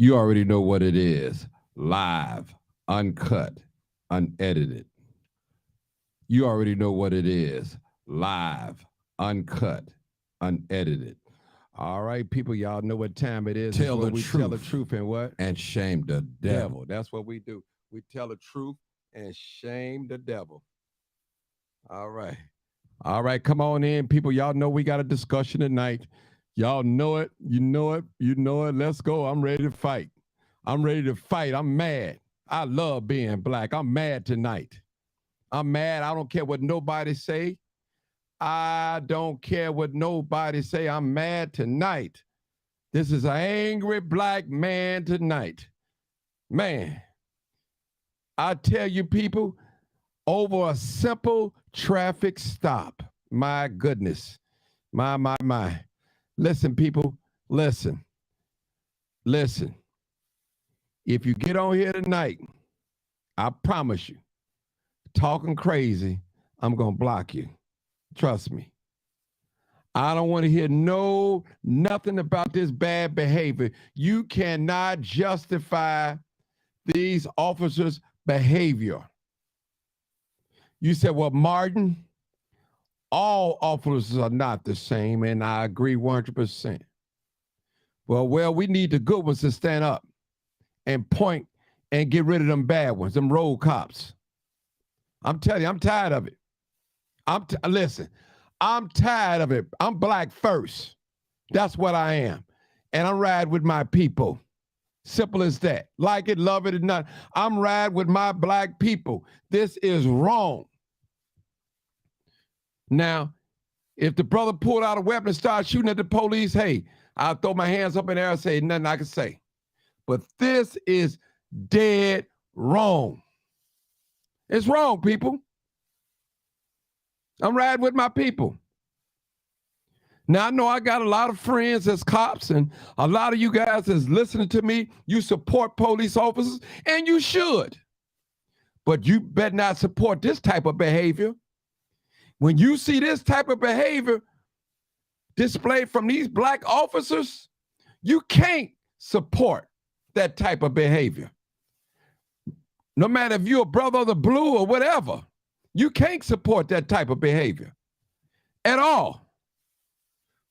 You already know what it is. Live, uncut, unedited. You already know what it is. Live, uncut, unedited. All right, people, y'all know what time it is. Tell the we truth. Tell the truth and what? And shame the devil. That's what we do. We tell the truth and shame the devil. All right. All right, come on in, people. Y'all know we got a discussion tonight. Y'all know it. You know it. You know it. Let's go. I'm ready to fight. I'm ready to fight. I'm mad. I love being black. I'm mad tonight. I'm mad. I don't care what nobody say. I don't care what nobody say. I'm mad tonight. This is an angry black man tonight. Man, I tell you people, over a simple traffic stop. My goodness. My. Listen, people, listen. Listen. If you get on here tonight, I promise you, talking crazy, I'm going to block you. Trust me. I don't want to hear nothing about this bad behavior. You cannot justify these officers' behavior. You said, well, Martin, all officers are not the same, and I agree 100%. Well, we need the good ones to stand up and point and get rid of them bad ones, them road cops. I'm telling you, I'm tired of it. Listen, I'm tired of it. I'm black first. That's what I am. And I'm riding with my people. Simple as that. Like it, love it, or not. I'm riding with my black people. This is wrong. Now, if the brother pulled out a weapon and started shooting at the police, hey, I'll throw my hands up in the air and say nothing I can say. But this is dead wrong. It's wrong, people. I'm riding with my people. Now, I know I got a lot of friends as cops, and a lot of you guys is listening to me. You support police officers, and you should. But you better not support this type of behavior. When you see this type of behavior displayed from these black officers, you can't support that type of behavior. No matter if you're a brother of the blue or whatever, you can't support that type of behavior at all.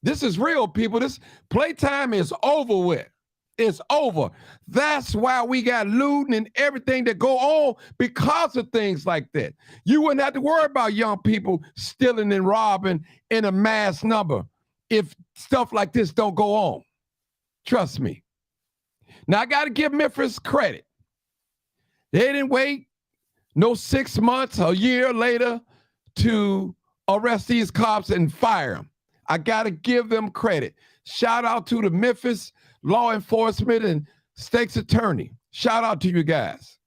This is real, people. This playtime is over with. It's over. That's why we got looting and everything that go on because of things like that. You wouldn't have to worry about young people stealing and robbing in a mass number if stuff like this don't go on. Trust me. Now, I got to give Memphis credit. They didn't wait no 6 months, a year later to arrest these cops and fire them. I got to give them credit. Shout out to the Memphis law enforcement and state's attorney. Shout out to you guys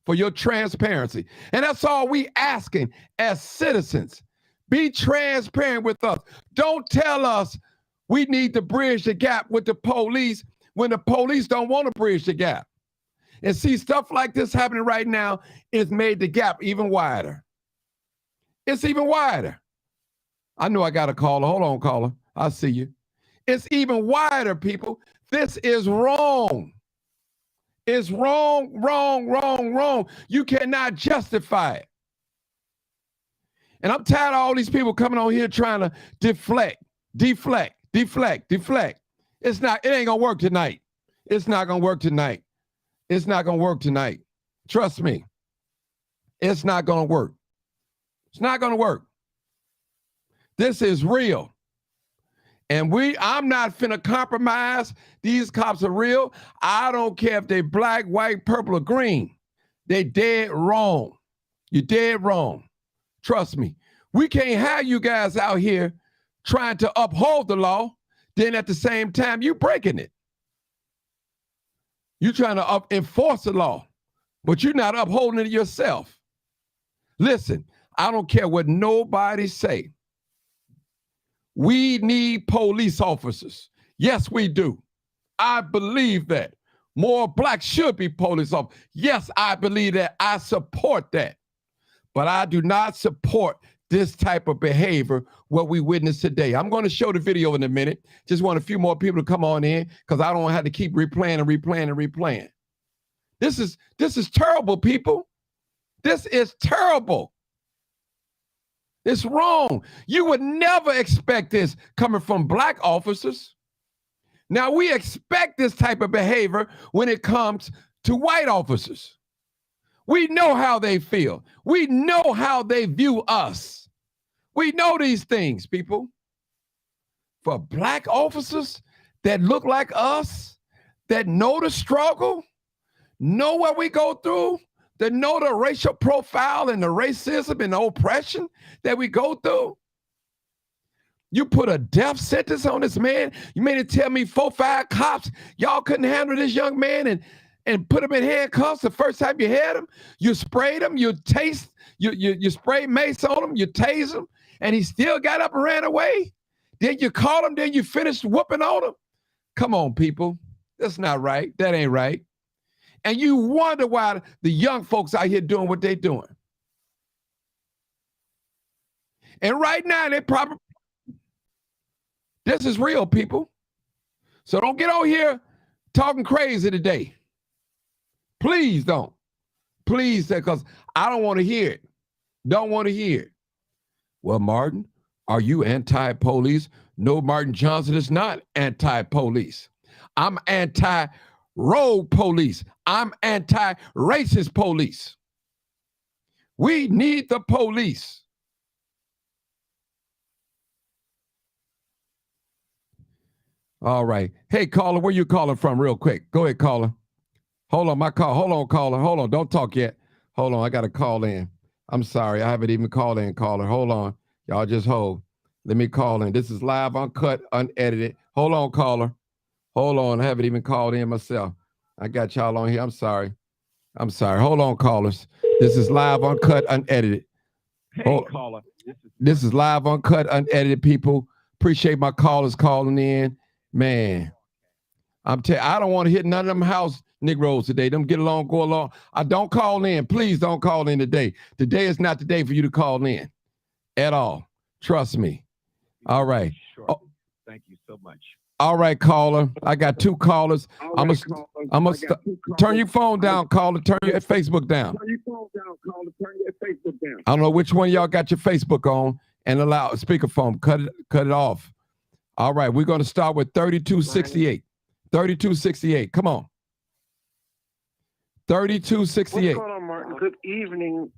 for your transparency. And that's all we asking as citizens. Be transparent with us. Don't tell us we need to bridge the gap with the police when the police don't want to bridge the gap. And see, stuff like this happening right now is made the gap even wider. It's even wider. I know I got a caller. Hold on, caller. I see you. It's even wider, people. This is wrong. It's wrong, wrong, wrong, wrong. You cannot justify it. And I'm tired of all these people coming on here trying to deflect. It ain't gonna work tonight. It's not gonna work tonight. It's not gonna work tonight. Trust me. It's not gonna work. It's not gonna work. This is real. And I'm not finna compromise. These cops are real. I don't care if they black, white, purple, or green. They dead wrong. You're dead wrong. Trust me. We can't have you guys out here trying to uphold the law, then at the same time, you breaking it. You're trying to enforce the law, but you're not upholding it yourself. Listen, I don't care what nobody say. We need police officers. Yes, we do. I believe that. More blacks should be police officers. Yes, I believe that. I support that. But I do not support this type of behavior, what we witnessed today. I'm going to show the video in a minute. Just want a few more people to come on in because I don't have to keep replaying and replaying and replaying. This is terrible, people. This is terrible. It's wrong. You would never expect this coming from black officers. Now, we expect this type of behavior when it comes to white officers. We know how they feel. We know how they view us. We know these things, people. For black officers that look like us, that know the struggle, know what we go through, that know the racial profile and the racism and the oppression that we go through. You put a death sentence on this man. You mean to tell me 4 or 5 cops, y'all couldn't handle this young man and put him in handcuffs the first time you had him? You sprayed him, you sprayed mace on him, you tased him, and he still got up and ran away? Then you caught him, then you finished whooping on him? Come on, people. That's not right. That ain't right. And you wonder why the young folks out here doing what they're doing. And right now, this is real, people. So don't get on here talking crazy today. Please don't. Please, because I don't want to hear it. Don't want to hear it. Well, Martin, are you anti-police? No, Martin Johnson is not anti-police. I'm anti-rogue police. I'm anti-racist police. We need the police. All right. Hey, caller, where you calling from real quick? Go ahead, caller. Hold on, Hold on, caller. Hold on. Don't talk yet. Hold on. I got to call in. I'm sorry. I haven't even called in, caller. Hold on. Y'all just hold. Let me call in. This is live, uncut, unedited. Hold on, caller. Hold on. I haven't even called in myself. I got y'all on here. I'm sorry. Hold on, callers. This is live, uncut, unedited. Hey, caller. This is live, uncut, unedited, people. Appreciate my callers calling in. Man, I don't want to hit none of them house Negroes today. Them get along, go along. I don't call in. Please don't call in today. Today is not the day for you to call in at all. Trust me. All right. Sure. Oh, thank you so much. All right, caller. I got 2 callers. I'm gonna turn your phone down, caller. Turn your Facebook down. I don't know which one of y'all got your Facebook on and allow speakerphone. Cut it off. All right, we're going to start with 3268. 3268. Come on. 3268. What's going on, Martin? Good evening.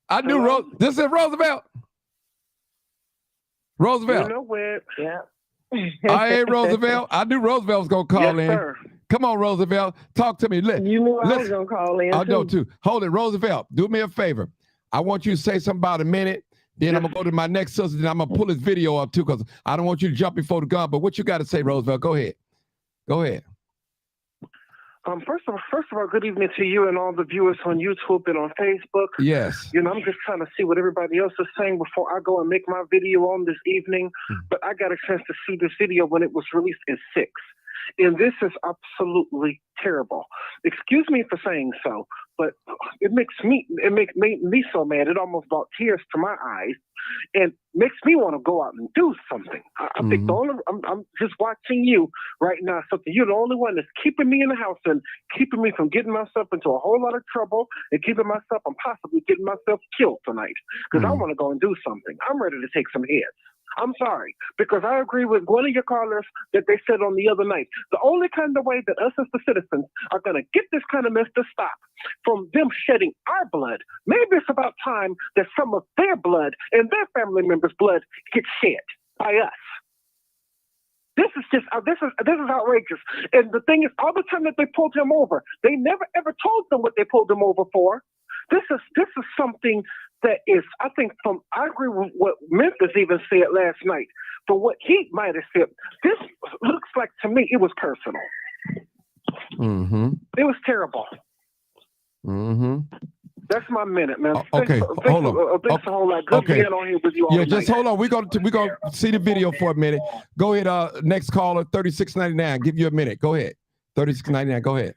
I knew this is Roosevelt. Roosevelt. You know where? Yeah. I ain't Roosevelt. I knew Roosevelt was going to call in. Sir. Come on, Roosevelt. Talk to me. You knew I was going to call in. I know too. Hold it, Roosevelt. Do me a favor. I want you to say something about a minute. Then I'm going to go to my next sister. Then I'm going to pull his video up too because I don't want you to jump before the gun. But what you got to say, Roosevelt? Go ahead. Go ahead. First of all, good evening to you and all the viewers on YouTube and on Facebook. Yes. You know, I'm just trying to see what everybody else is saying before I go and make my video on this evening. But I got a chance to see this video when it was released in 6. And this is absolutely terrible. Excuse me for saying so, but it made me so mad. It almost brought tears to my eyes and makes me want to go out and do something. I think I'm just watching you right now. Something you're the only one that's keeping me in the house and keeping me from getting myself into a whole lot of trouble and keeping myself from possibly getting myself killed tonight. Because I want to go and do something. I'm ready to take some hits. I'm sorry, because I agree with one of your callers that they said on the other night. The only kind of way that us as the citizens are going to get this kind of mess to stop from them shedding our blood, maybe it's about time that some of their blood and their family members' blood gets shed by us. This is just this is outrageous. And the thing is, all the time that they pulled him over, they never ever told them what they pulled him over for. This is something that is, I think, I agree with what Memphis even said last night. From what he might have said, this looks like to me it was personal. It was terrible. That's my minute, man. Okay, hold on. Thanks a whole lot. Good being on here with you all. Yeah, just hold on. We're gonna see the video for a minute. Go ahead. Next caller, 3699. Give you a minute. Go ahead. 3699. Go ahead.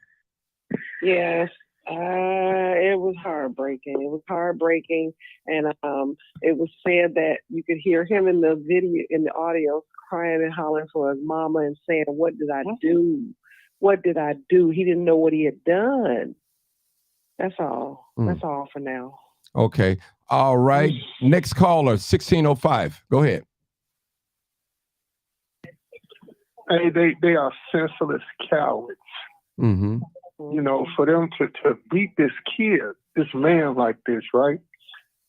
Yes. It was heartbreaking. It was heartbreaking, and it was said that you could hear him in the video, in the audio, crying and hollering for his mama and saying, "What did I do? What did I do?" He didn't know what he had done. That's all. That's all for now. Okay. All right. Next caller, 1605. Go ahead. Hey, they are senseless cowards. Mm-hmm. You know, for them to beat this kid, this man like this, right?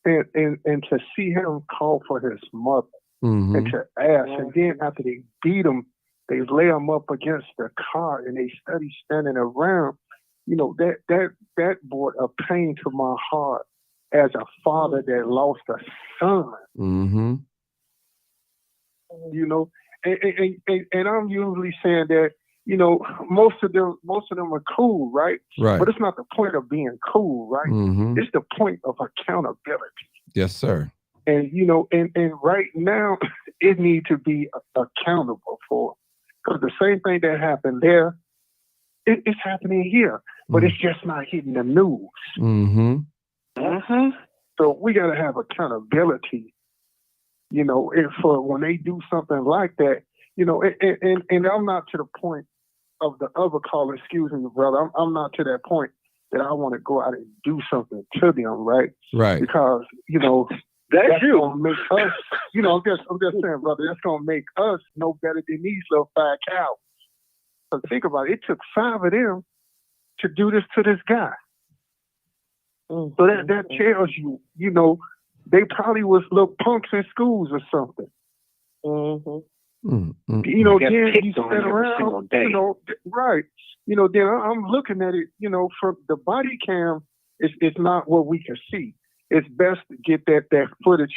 And to see him call for his mother and to ask, and then after they beat him, they lay him up against the car and they study standing around. You know, that brought a pain to my heart as a father that lost a son. Mm-hmm. You know, and I'm usually saying that, you know, most of them are cool, right? Right. But it's not the point of being cool, right? Mm-hmm. It's the point of accountability. Yes, sir. And, you know, and right now, it needs to be accountable for. Because the same thing that happened there, it's happening here. But it's just not hitting the news. Mm-hmm. So we got to have accountability, you know, for when they do something like that, you know, and I'm not to the point of the other caller, excuse me, brother. I'm not to that point that I want to go out and do something to them, right? Right. Because, you know, that's gonna make us, you know, I'm just saying, brother, that's gonna make us no better than these little 5 cows. So think about it. It took 5 of them to do this to this guy. So that tells you, you know, they probably was little punks in schools or something. You know, then you sit around, you know, right. You know, then I'm looking at it, you know, from the body cam, it's not what we can see. It's best to get that footage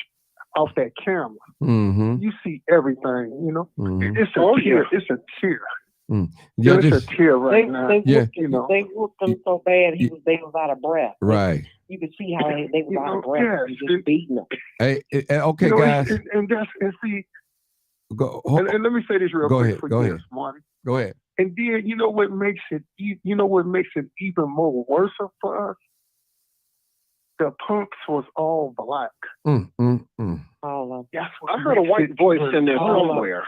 off that camera. You see everything, you know. It's a tear. It's a tear. Yeah, it's a tear right now. They whooped him so bad they was out of breath. Right. You could see how they was out of breath. Just beating them. Hey, okay, you know, guys. And see. And let me say this real quick. Go ahead. Marty. Go ahead. And then you know what makes it even more worse for us? The punks was all black. All of them. I heard a white voice in there somewhere.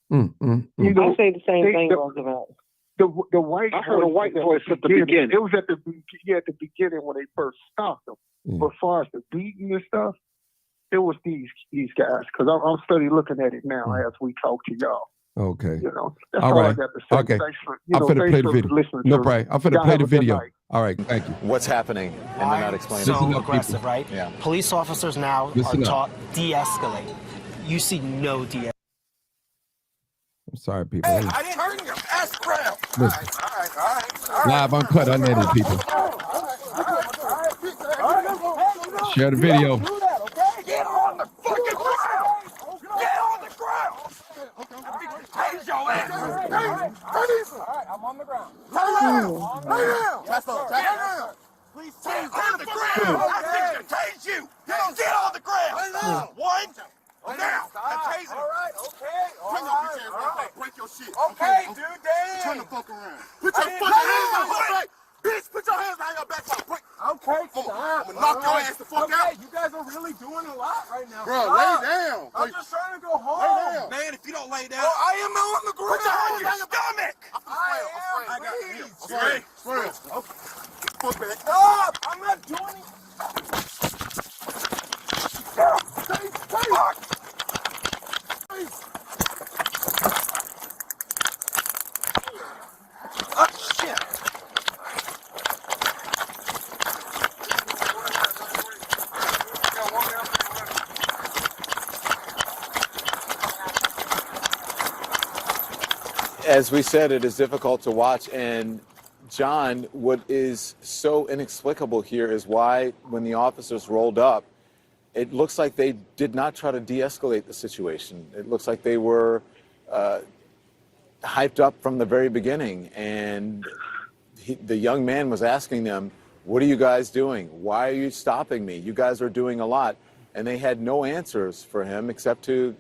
You know, I say the same thing, Roosevelt. The white. I heard a white voice at the beginning. It was at the beginning when they first stopped them. But as far as the beating and stuff, it was these guys. Because I'm studying looking at it now as we talk to y'all. Okay. You know, that's all I right. got to say. Okay. Thanks for, I'm finna play the video. No problem. I'm finna play the video. Night. All right. Thank you. What's happening? And they're not explaining. So aggressive, right? Yeah. Police officers now are taught de-escalate. You see no de-escalate. I'm sorry, people. Hey, I didn't turn your ass around. Listen. All right. Live, uncut, unedited, people. Share the video. Get on the fucking ground. Get on the ground. Raise your ass. All right, I'm on the ground. Lay down. Please take on the ground. I think tase you. Get on the ground. One. Now. Tase him. All right. Okay. Turn up your hands right. Break your shit. Okay, dude. Damn. Turn the fuck around. Put your fucking hands behind your back. Bitch, put your hands behind your back. Okay, I'm gonna knock your ass the fuck out. You guys are really doing a lot right now. Bro, lay down. I'm just trying to go home. Lay down. Man, if you don't lay down. I am on the ground. Put your hand on your stomach. I got you. Okay. Swear. Okay. Foot back. Stop. I'm not doing it. Fuck. Oh, shit. As we said, it is difficult to watch. And John, what is so inexplicable here is why, when the officers rolled up, it looks like they did not try to de-escalate the situation. It looks like they were hyped up from the very beginning. And the young man was asking them, "What are you guys doing? Why are you stopping me? You guys are doing a lot." And they had no answers for him except to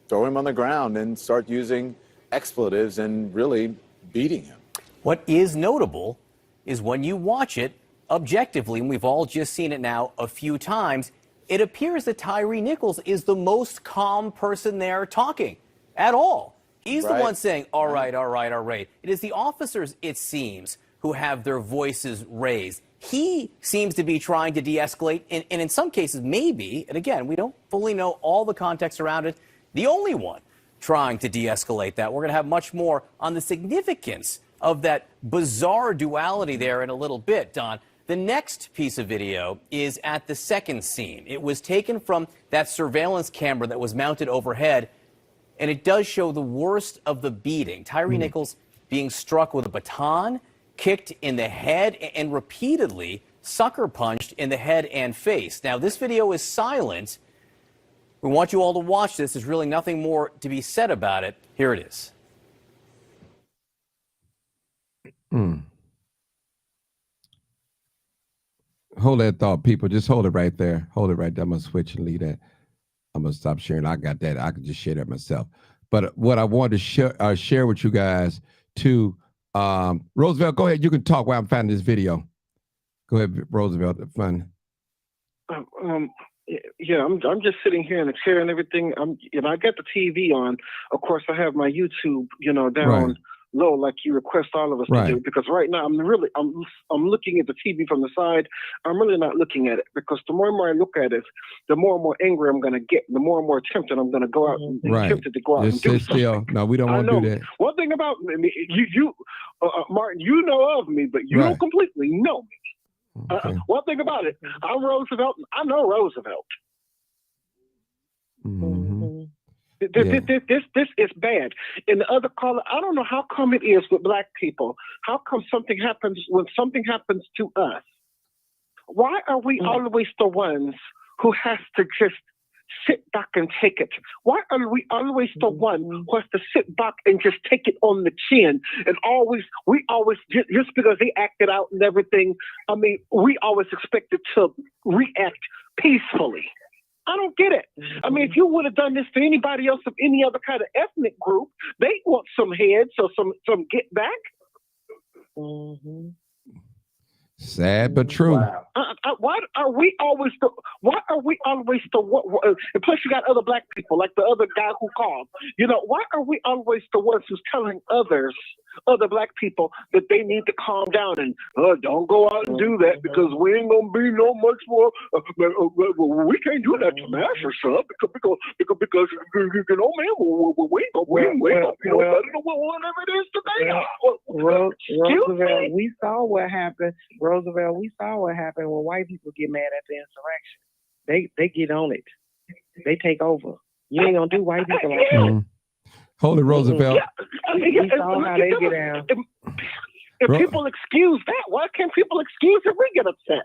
throw him on the ground and start using expletives and really beating him. What is notable is when you watch it objectively, and we've all just seen it now a few times, it appears that TYRE Nichols is the most calm person there talking at all. He's the one saying, all right, all right, all right. It is the officers, it seems, who have their voices raised. He seems to be trying to de-escalate, and in some cases, maybe, and again, we don't fully know all the context around it, the only one trying to de-escalate that. We're going to have much more on the significance of that bizarre duality there in a little bit, Don. The next piece of video is at the second scene. It was taken from that surveillance camera that was mounted overhead, and it does show the worst of the beating. TYRE Nichols being struck with a baton, kicked in the head, and repeatedly sucker punched in the head and face. Now, this video is silent. We want you all to watch this. There's really nothing more to be said about it. Here it is. Hold that thought, people. Just hold it right there. Hold it right there. I'm going to switch and leave that. I'm going to stop sharing. I got that. I can just share that myself. But what I wanted to share with you guys, too, Roosevelt, go ahead. You can talk while I'm finding this video. Go ahead, Roosevelt. Fun. Yeah, I'm just sitting here in a chair and everything. I got the TV on. Of course, I have my YouTube, down low, like you request all of us to do. Because right now, I'm looking at the TV from the side. I'm really not looking at it, because the more and more I look at it, the more and more angry I'm going to get. The more and more tempted I'm going to go out and tempted to go out and do something. No, we don't want to do that. One thing about me, you Martin, you know of me, but you don't completely know me. Okay. One thing about it, I'm Roosevelt, and I know Roosevelt. This is bad. And the other caller, I don't know how come it is with black people. How come something happens when something happens to us? Why are we always the ones who has to just sit back and take it? Why are we always the one who has to sit back and just take it on the chin? And we always, just because they acted out and everything, we always expected to react peacefully. I don't get it. If you would have done this to anybody else of any other kind of ethnic group, they want some heads or some get back. Sad but true. Why are we always the? And plus, you got other black people, like the other guy who called. Why are we always the ones who's telling other black people that they need to calm down and don't go out and do that, because we ain't gonna be no much more. We can't do that to mass or something because man, we ain't gonna be no better than whatever it is today. Roosevelt, we saw what happened. Roosevelt, we saw what happened when white people get mad at the insurrection. They get on it. They take over. You ain't gonna do white people like that. Hold it, Roosevelt. We saw how they get down. If people excuse that, why can't people excuse if we get upset?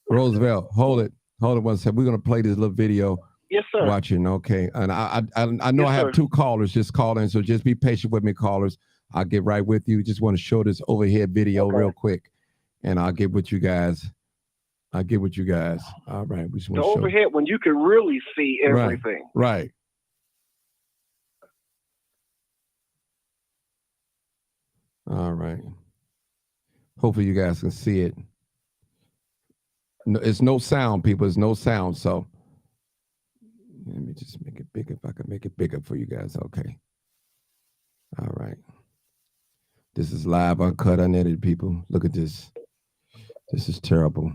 Roosevelt, hold it. Hold it one second. We're gonna play this little video. Yes, sir. Watching, okay. And I know I have two callers just called in, so just be patient with me, callers. I'll get right with you. Just want to show this overhead video real quick, and I'll get with you guys. All right. We just want the overhead when you can really see everything. Right. All right. Hopefully you guys can see it. No, it's no sound, people. It's no sound. So let me just make it bigger. If I can make it bigger for you guys. Okay. All right. This is live, uncut, unedited, people. Look at this. This is terrible.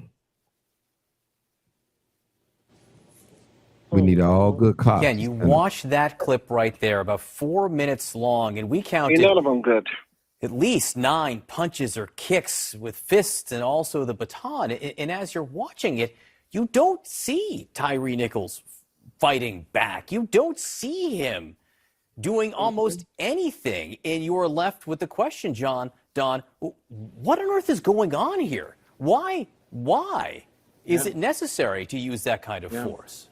We need all good cops. Again, you watch that clip right there, about 4 minutes long, and we counted. None of them good. At least 9 punches or kicks with fists and also the baton. And as you're watching it, you don't see TYRE Nichols fighting back. You don't see him doing almost anything. And you are left with the question, Don, what on earth is going on here? Why is it necessary to use that kind of force?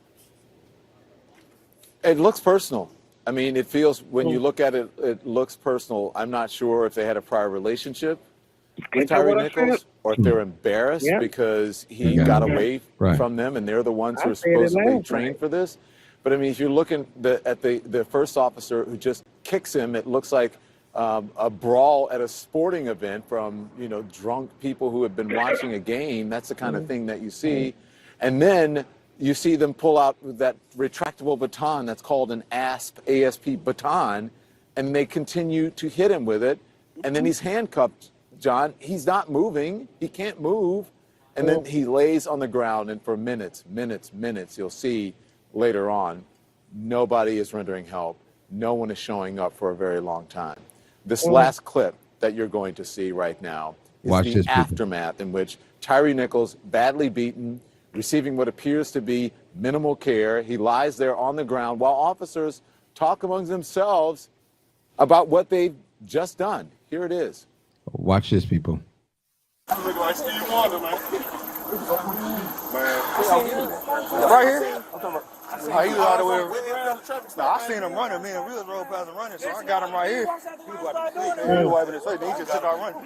It looks personal. I mean, it feels, when you look at it, it looks personal. I'm not sure if they had a prior relationship with TYRE Nichols, or if they're embarrassed because he got away from them, and they're the ones who are supposedly trained for this. But I mean, if you're looking at the first officer who just kicks him, it looks like a brawl at a sporting event from, you know, drunk people who have been watching a game. That's the kind of thing that you see. And then you see them pull out that retractable baton that's called an ASP baton, and they continue to hit him with it. And then he's handcuffed, John. He's not moving. He can't move. And then he lays on the ground, and for minutes, you'll see later on, nobody is rendering help. No one is showing up for a very long time. This last clip that you're going to see right now is the aftermath in which TYRE Nichols, badly beaten, receiving what appears to be minimal care. He lies there on the ground while officers talk among themselves about what they've just done. Here it is. Watch this, people. Look like Steve Wonder, man. Right here? He was all the way around. Nah, I seen him running. Me and Reels rode past him running, so I got him right here. He was wiping his face, then he just took out running.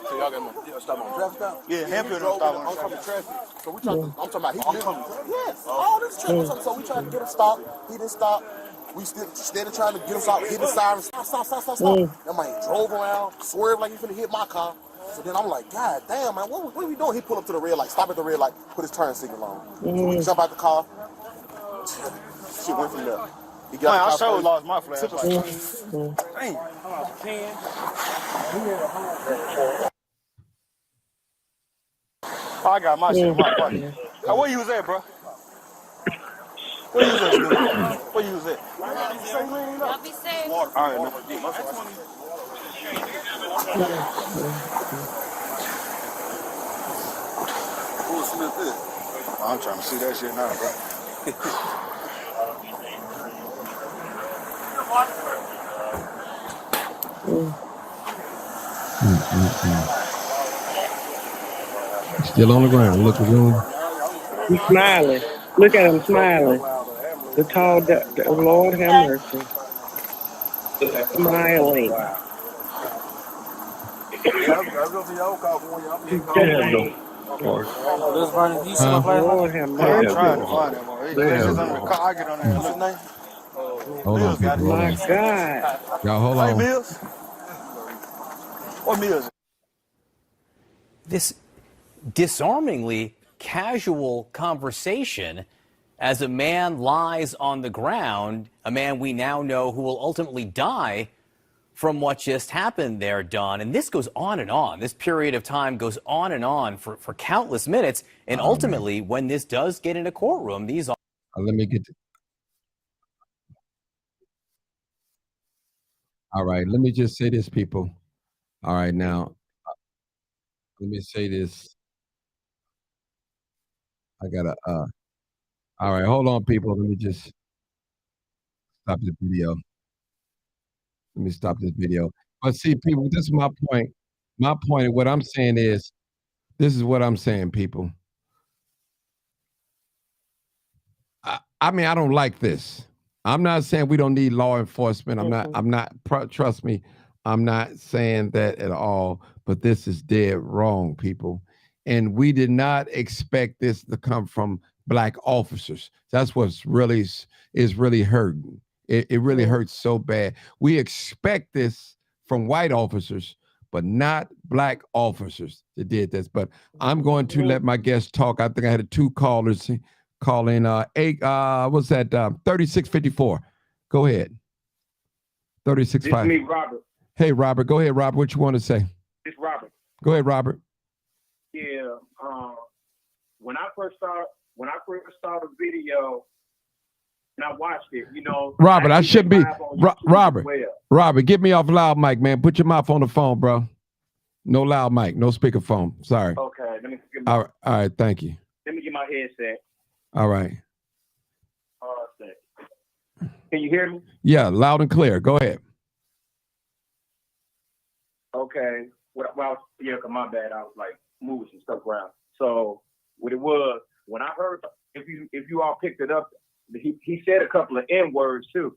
So y'all got him stop on traffic stop? Yeah, Hampton don't stop on traffic. So we tried to, I'm talking about, he didn't. Yes, all this traffic. So we tried to get him stopped. He didn't stop. We still trying to get him stopped, hit the siren, stop. That man drove around, swerved like he finna hit my car. So then I'm like, God damn, man, what are we doing? He pulled up to the red light, stop at the red light, put his turn signal on. So we jump out the car. Shit went from there. He got man, I sure lost my flashlight. Damn. I got my shit in my pocket. Hey, where you was at, bro? Where you was at, Snoop? Where you was at? Y'all be safe. All right, man. Who Smith is? I'm trying to see that shit now, bro. Still on the ground. Look at him. He's smiling. Look at him smiling. The tall, Lord have mercy. Smiling. Lord have mercy. I'm trying to find him. He's just under the car. I get on there. What's his name? Hold on, people. My God. Y'all hold on. Hey, Mills. What Mills? This disarmingly casual conversation as a man lies on the ground, a man we now know who will ultimately die from what just happened there, Don. And this goes on and on. This period of time goes on and on for countless minutes. And ultimately, when this does get in a courtroom, these are... Let me get to... All right, let me just say this, people. All right, now, let me say this. I gotta, all right, hold on, people. Let me just stop the video. Let me stop this video. But see, people, this is my point. My point, what I'm saying is, this is what I'm saying, people. I mean, I don't like this. I'm not saying we don't need law enforcement. Trust me, I'm not saying that at all, but this is dead wrong, people. And we did not expect this to come from Black officers. That's what's really is really hurting. It really hurts so bad. We expect this from white officers, but not Black officers that did this. But I'm going to let my guests talk. I think I had 2 callers call in. What's that? 3654. Go ahead. 3654. This is me, Robert. Hey, Robert. Go ahead, Robert. What you want to say? It's Robert. Go ahead, Robert. Yeah. When I first saw the video and I watched it, you know. Robert, I should be Robert. Robert, get me off loud mic, man. Put your mouth on the phone, bro. No loud mic, no speakerphone. Sorry. Okay. Let me get all right. Thank you. Let me get my headset. All right. Can you hear me? Yeah, loud and clear. Go ahead. Okay. Well, yeah, my bad. I was like moving some stuff around. So what it was, when I heard, if you all picked it up, he said a couple of N words too.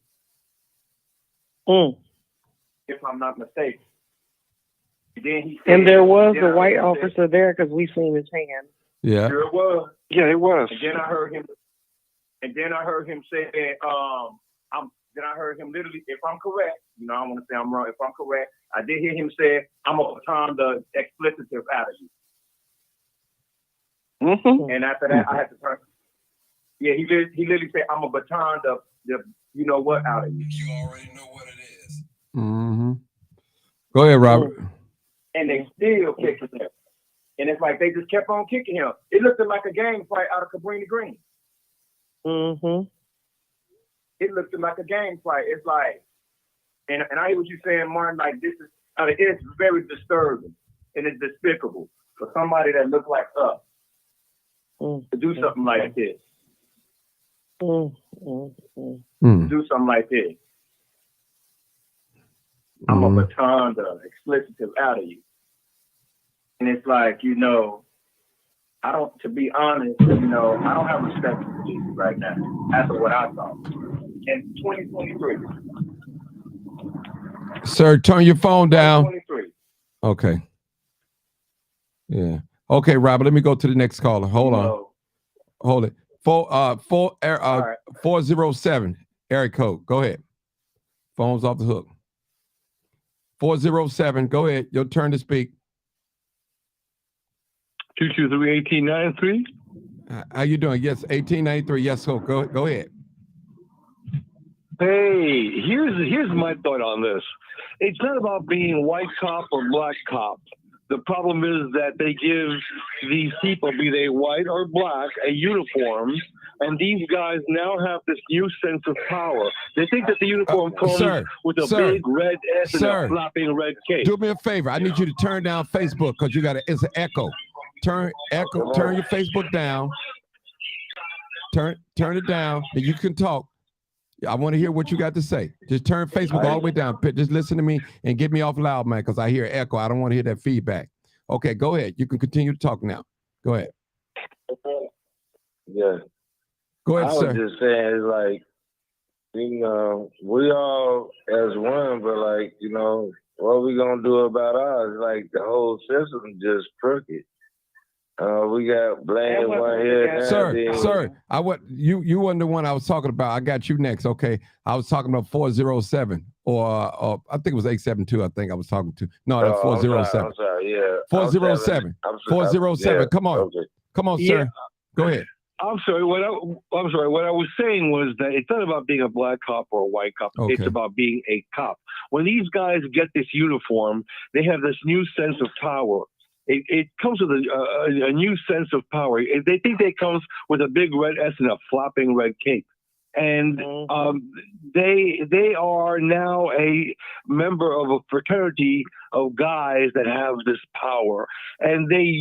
If I'm not mistaken. Then he said, and there was a white officer there because we seen his hand. Yeah. Sure it was. Yeah, it was. And then I heard him say, then I heard him literally, if I'm correct, you know, I want to say I'm wrong. If I'm correct, I did hear him say, I'm going to baton the expletives out of you. Mm-hmm. And after that, I had to turn. Yeah, he literally said, I'm going to baton the you know what out of you. You already know what it is. Mm-hmm. Go ahead, Robert. And they still kicking him. And it's like they just kept on kicking him. It looked like a gang fight out of Cabrini Green. Mm-hmm. It looked like a gang fight. It's like, and I hear what you're saying, Martin, like this is, it's very disturbing and it's despicable for somebody that looks like us to do something like this. To do something like this. I'm a baton the expletives out of you. And it's like, you know, to be honest, you know, I don't have respect for police right now. After what I saw. In 2023. Sir, turn your phone down. 2023. Okay. Yeah. Okay, Robert, let me go to the next caller. Hold on. Hold it. 407, area code. Go ahead. Phone's off the hook. 407, go ahead. Your turn to speak. 223-1893. How you doing? Yes, 1893. Yes, so go ahead. Hey, here's my thought on this. It's not about being white cop or black cop. The problem is that they give these people, be they white or black, a uniform, and these guys now have this new sense of power. They think that the uniform comes with a big red S and a flapping red cape. Do me a favor. I need you to turn down Facebook because it's an echo. Turn your Facebook down. Turn it down, and you can talk. I want to hear what you got to say. Just turn Facebook all the way down. Just listen to me and get me off loud, man, because I hear echo. I don't want to hear that feedback. Okay, go ahead. You can continue to talk now. Go ahead. Yeah. Go ahead, sir. I was just saying, it's like, you know, we all as one, but like, you know, what we gonna do about ours? Like the whole system just crooked. We got blame one here. Sir, you wasn't the one I was talking about. I got you next. Okay. I was talking about 407 or I think it was 872. I think I was talking to. No, that's 407. I'm sorry, yeah. 407. 407. Yeah, come on. okay. Come on, sir. Go ahead. I'm sorry. What I was saying was that it's not about being a black cop or a white cop. Okay. It's about being a cop. When these guys get this uniform, they have this new sense of power. It comes with a new sense of power. They think they comes with a big red S and a flapping red cape. And they are now a member of a fraternity of guys that have this power. And they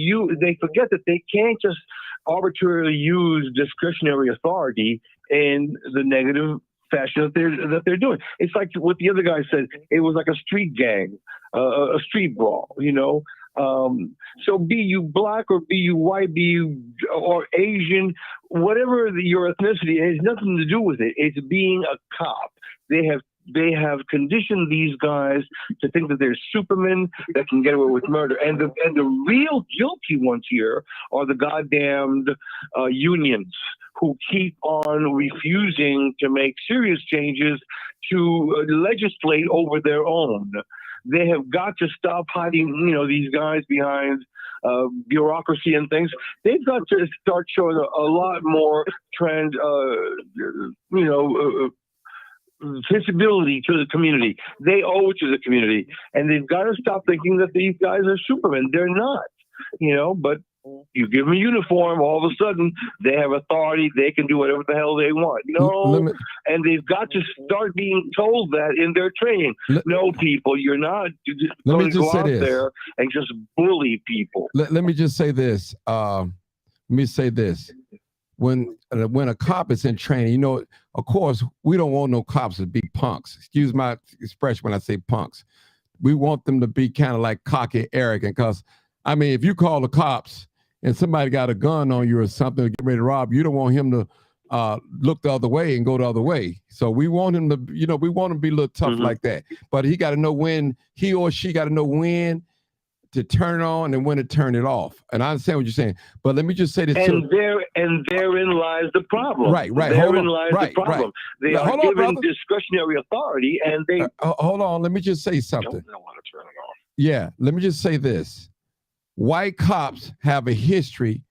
forget that they can't just arbitrarily use discretionary authority in the negative fashion that they're doing. It's like what the other guy said. It was like a street gang, a street brawl, you know. So be you black or be you white, be you or Asian, whatever your ethnicity, it has nothing to do with it. It's being a cop. They have conditioned these guys to think that they're supermen that can get away with murder. And the real guilty ones here are the goddamned unions who keep on refusing to make serious changes to legislate over their own. They have got to stop hiding, you know, these guys behind bureaucracy and things. They've got to start showing a lot more visibility to the community. They owe it to the community, and they've got to stop thinking that these guys are supermen. They're not, you know. But you give them a uniform, all of a sudden they have authority. They can do whatever the hell they want. No, and they've got to start being told that in their training. No, people, you're not going to go out there and just bully people. Let me just say this. When a cop is in training, you know, of course, we don't want no cops to be punks. Excuse my expression when I say punks. We want them to be kind of like cocky, arrogant. Because, I mean, if you call the cops and somebody got a gun on you or something to get ready to rob, you don't want him to look the other way and go the other way. So we want him to, you know, we want him to be a little tough like that. But he got to know when, he or she got to know when to turn it on and when to turn it off. And I understand what you're saying, but let me just say this and too. Therein lies the problem. Right. Therein lies the problem. They now, are given discretionary authority, and they hold on. Let me just say something. Don't want to turn it off. Yeah, let me just say this. White cops have a history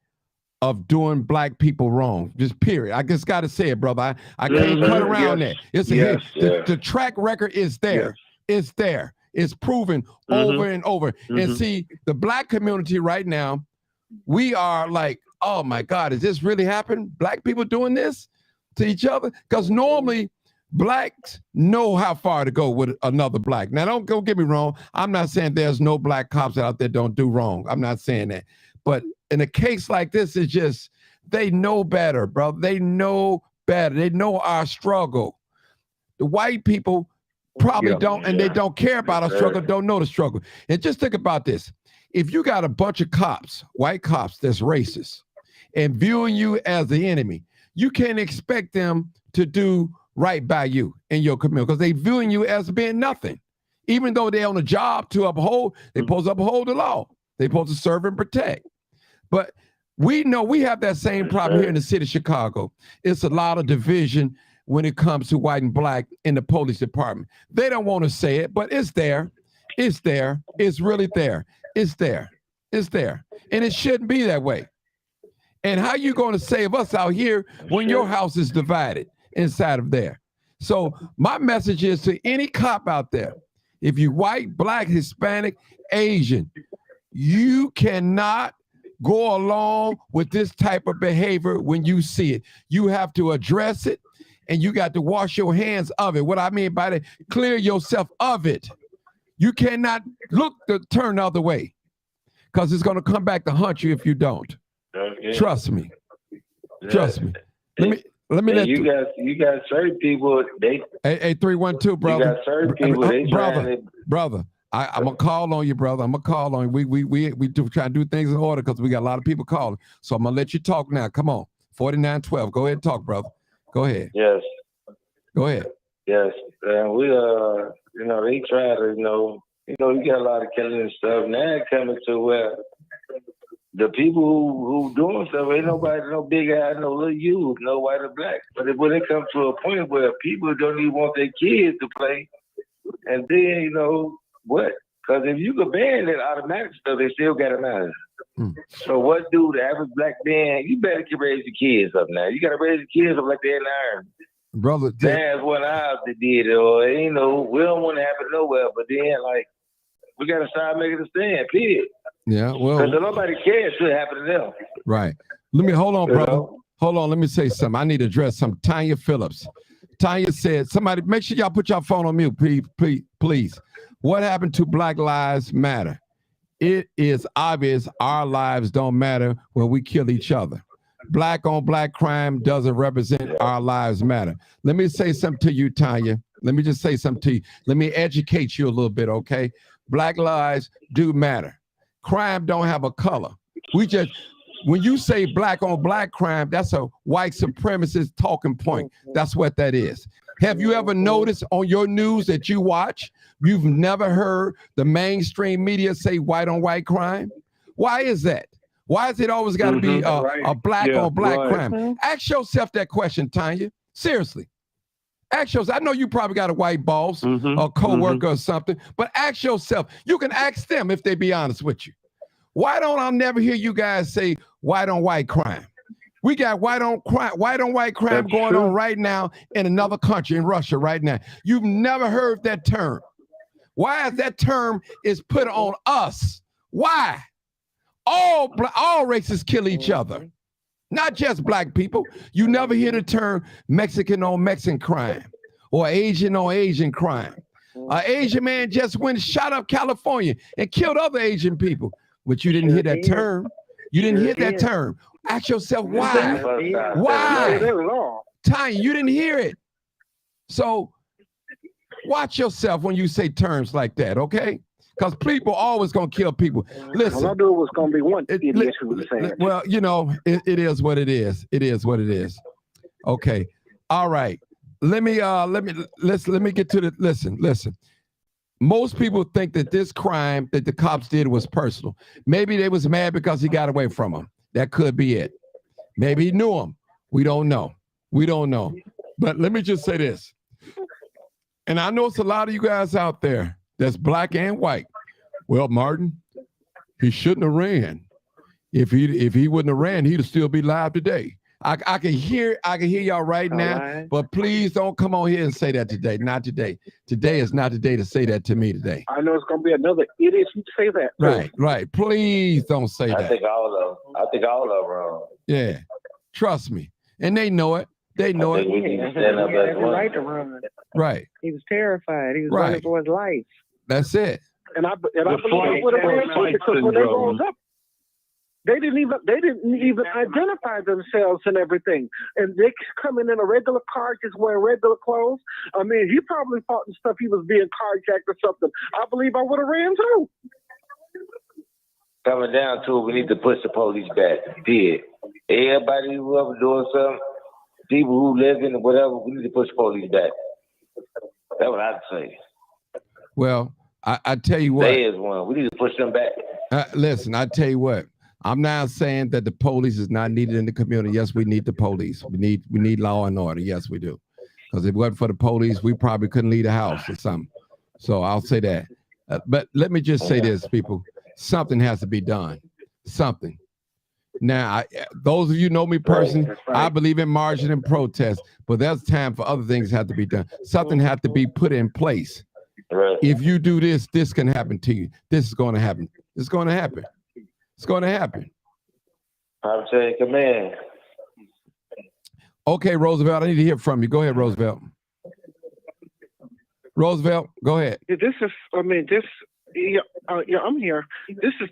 of doing black people wrong. Just period. I just got to say it, brother. I can't cut around that. It's the track record is there. It's there. It's proven over and over. And see, the black community right now, we are like, oh my God, is this really happening? Black people doing this to each other? Because normally blacks know how far to go with another black. Now, don't get me wrong. I'm not saying there's no black cops out there don't do wrong. I'm not saying that. But in a case like this, it's just, they know better, bro. They know better. They know our struggle. The white people probably don't, and they don't care about our struggle, don't know the struggle. And just think about this. If you got a bunch of cops, white cops that's racist, and viewing you as the enemy, you can't expect them to do right by you in your community because they viewing you as being nothing. Even though they're on a job to uphold, they're supposed to uphold the law. They're supposed to serve and protect. But we know we have that same problem here in the city of Chicago. It's a lot of division when it comes to white and black in the police department. They don't want to say it, but it's there. It's there. It's really there. It's there. It's there. And it shouldn't be that way. And how you going to save us out here when your house is divided inside of there? So my message is to any cop out there, if you white, black, Hispanic, Asian, you cannot go along with this type of behavior when you see it. You have to address it, and you got to wash your hands of it. What I mean by that, clear yourself of it. You cannot turn the other way, because it's going to come back to haunt you if you don't. Trust me. Trust me. Let me let you got certain people. Hey, 312, brother. You got certain people. Brother. I'm gonna call on you, brother. I'm gonna call on you. We do try to do things in order because we got a lot of people calling. So I'm gonna let you talk now. Come on, 4912. Go ahead and talk, brother. Go ahead. Yes. Go ahead. Yes, and we they try to you got a lot of killing and stuff. Now it's coming to where the people who doing stuff ain't nobody, no big eye, no little you, no white or black. But when it comes to a point where people don't even want their kids to play, and then what? Because if you could ban that automatic stuff, they still got them out of it. So what do the average black man? You better raise your kids up now. You got to raise your kids up like they're in the army. Brother, that's what I did it, or we don't want to happen nowhere. But then, we got to start making a stand. Period. Yeah, well, because nobody cares what happened to them. Right. Let me hold on, brother. Hold on. Let me say something. I need to address some. Tanya Phillips. Tanya said, somebody, make sure y'all put your phone on mute, please. What happened to Black Lives Matter? It is obvious our lives don't matter when we kill each other. Black on black crime doesn't represent our lives matter. Let me say something to you, Tanya. Let me just say something to you. Let me educate you a little bit, okay? Black lives do matter. Crime don't have a color. When you say black on black crime, that's a white supremacist talking point. That's what that is. Have you ever noticed on your news that you watch, you've never heard the mainstream media say white on white crime? Why is that? Why is it always got to be a black on black crime? Ask yourself that question, Tanya. Seriously. Ask yourself. I know you probably got a white boss or coworker or something, but ask yourself. You can ask them if they be honest with you. Why don't I never hear you guys say white on white crime? We got white on white crime going on right now in another country, in Russia right now. You've never heard that term. Why is that term is put on us? Why? All races kill each other, not just black people. You never hear the term Mexican on Mexican crime or Asian on Asian crime. An Asian man just went and shot up California and killed other Asian people, but you didn't hear that term. You didn't hear that term. Ask yourself why. Why? Tanya, you didn't hear it. So watch yourself when you say terms like that, okay? Because people always gonna kill people. Listen, all I knew was gonna be one idiot who was saying. Well, it is what it is. It is what it is. Okay. All right. Let me get to the listen. most people think that this crime that the cops did was personal. Maybe they was mad because he got away from them. That could be it. Maybe he knew him. We don't know. We don't know. But let me just say this. And I know it's a lot of you guys out there that's black and white. Well, Martin, he shouldn't have ran. If he wouldn't have ran, he'd still be live today. I can hear y'all right now, but please don't come on here and say that today. Not today. Today is not the day to say that to me today. I know it's gonna be another idiot who say that. Right, right. Please don't say that. I think all of wrong. Yeah, trust me. And they know it. They know it. He had the right to run. Right. He was terrified. He was running for his life. That's it. And I believe it would have ran too, because when they rolled up, they didn't even identify themselves and everything. And they coming in a regular car, just wearing regular clothes. I mean, he probably thought and stuff he was being carjacked or something. I believe I would have ran too. Coming down to it, we need to push the police back. Did everybody who ever doing something, people who live in it, whatever, we need to push the police back. That's what I'd say. Well, I tell you what. There is one. We need to push them back. Listen, I tell you what. I'm not saying that the police is not needed in the community. Yes, we need the police. We need law and order. Yes, we do. Because if it wasn't for the police, we probably couldn't leave the house or something. So I'll say that. But let me just say this, people. Something has to be done. Something. Now, those of you know me personally, I believe in marching and protest, but there's time for other things that have to be done. Something has to be put in place. Right. If you do this, this can happen to you. This is going to happen. It's going to happen. It's going to happen. I'm saying, command. Okay, Roosevelt, I need to hear from you. Go ahead, Roosevelt. Roosevelt, go ahead. I'm here. This is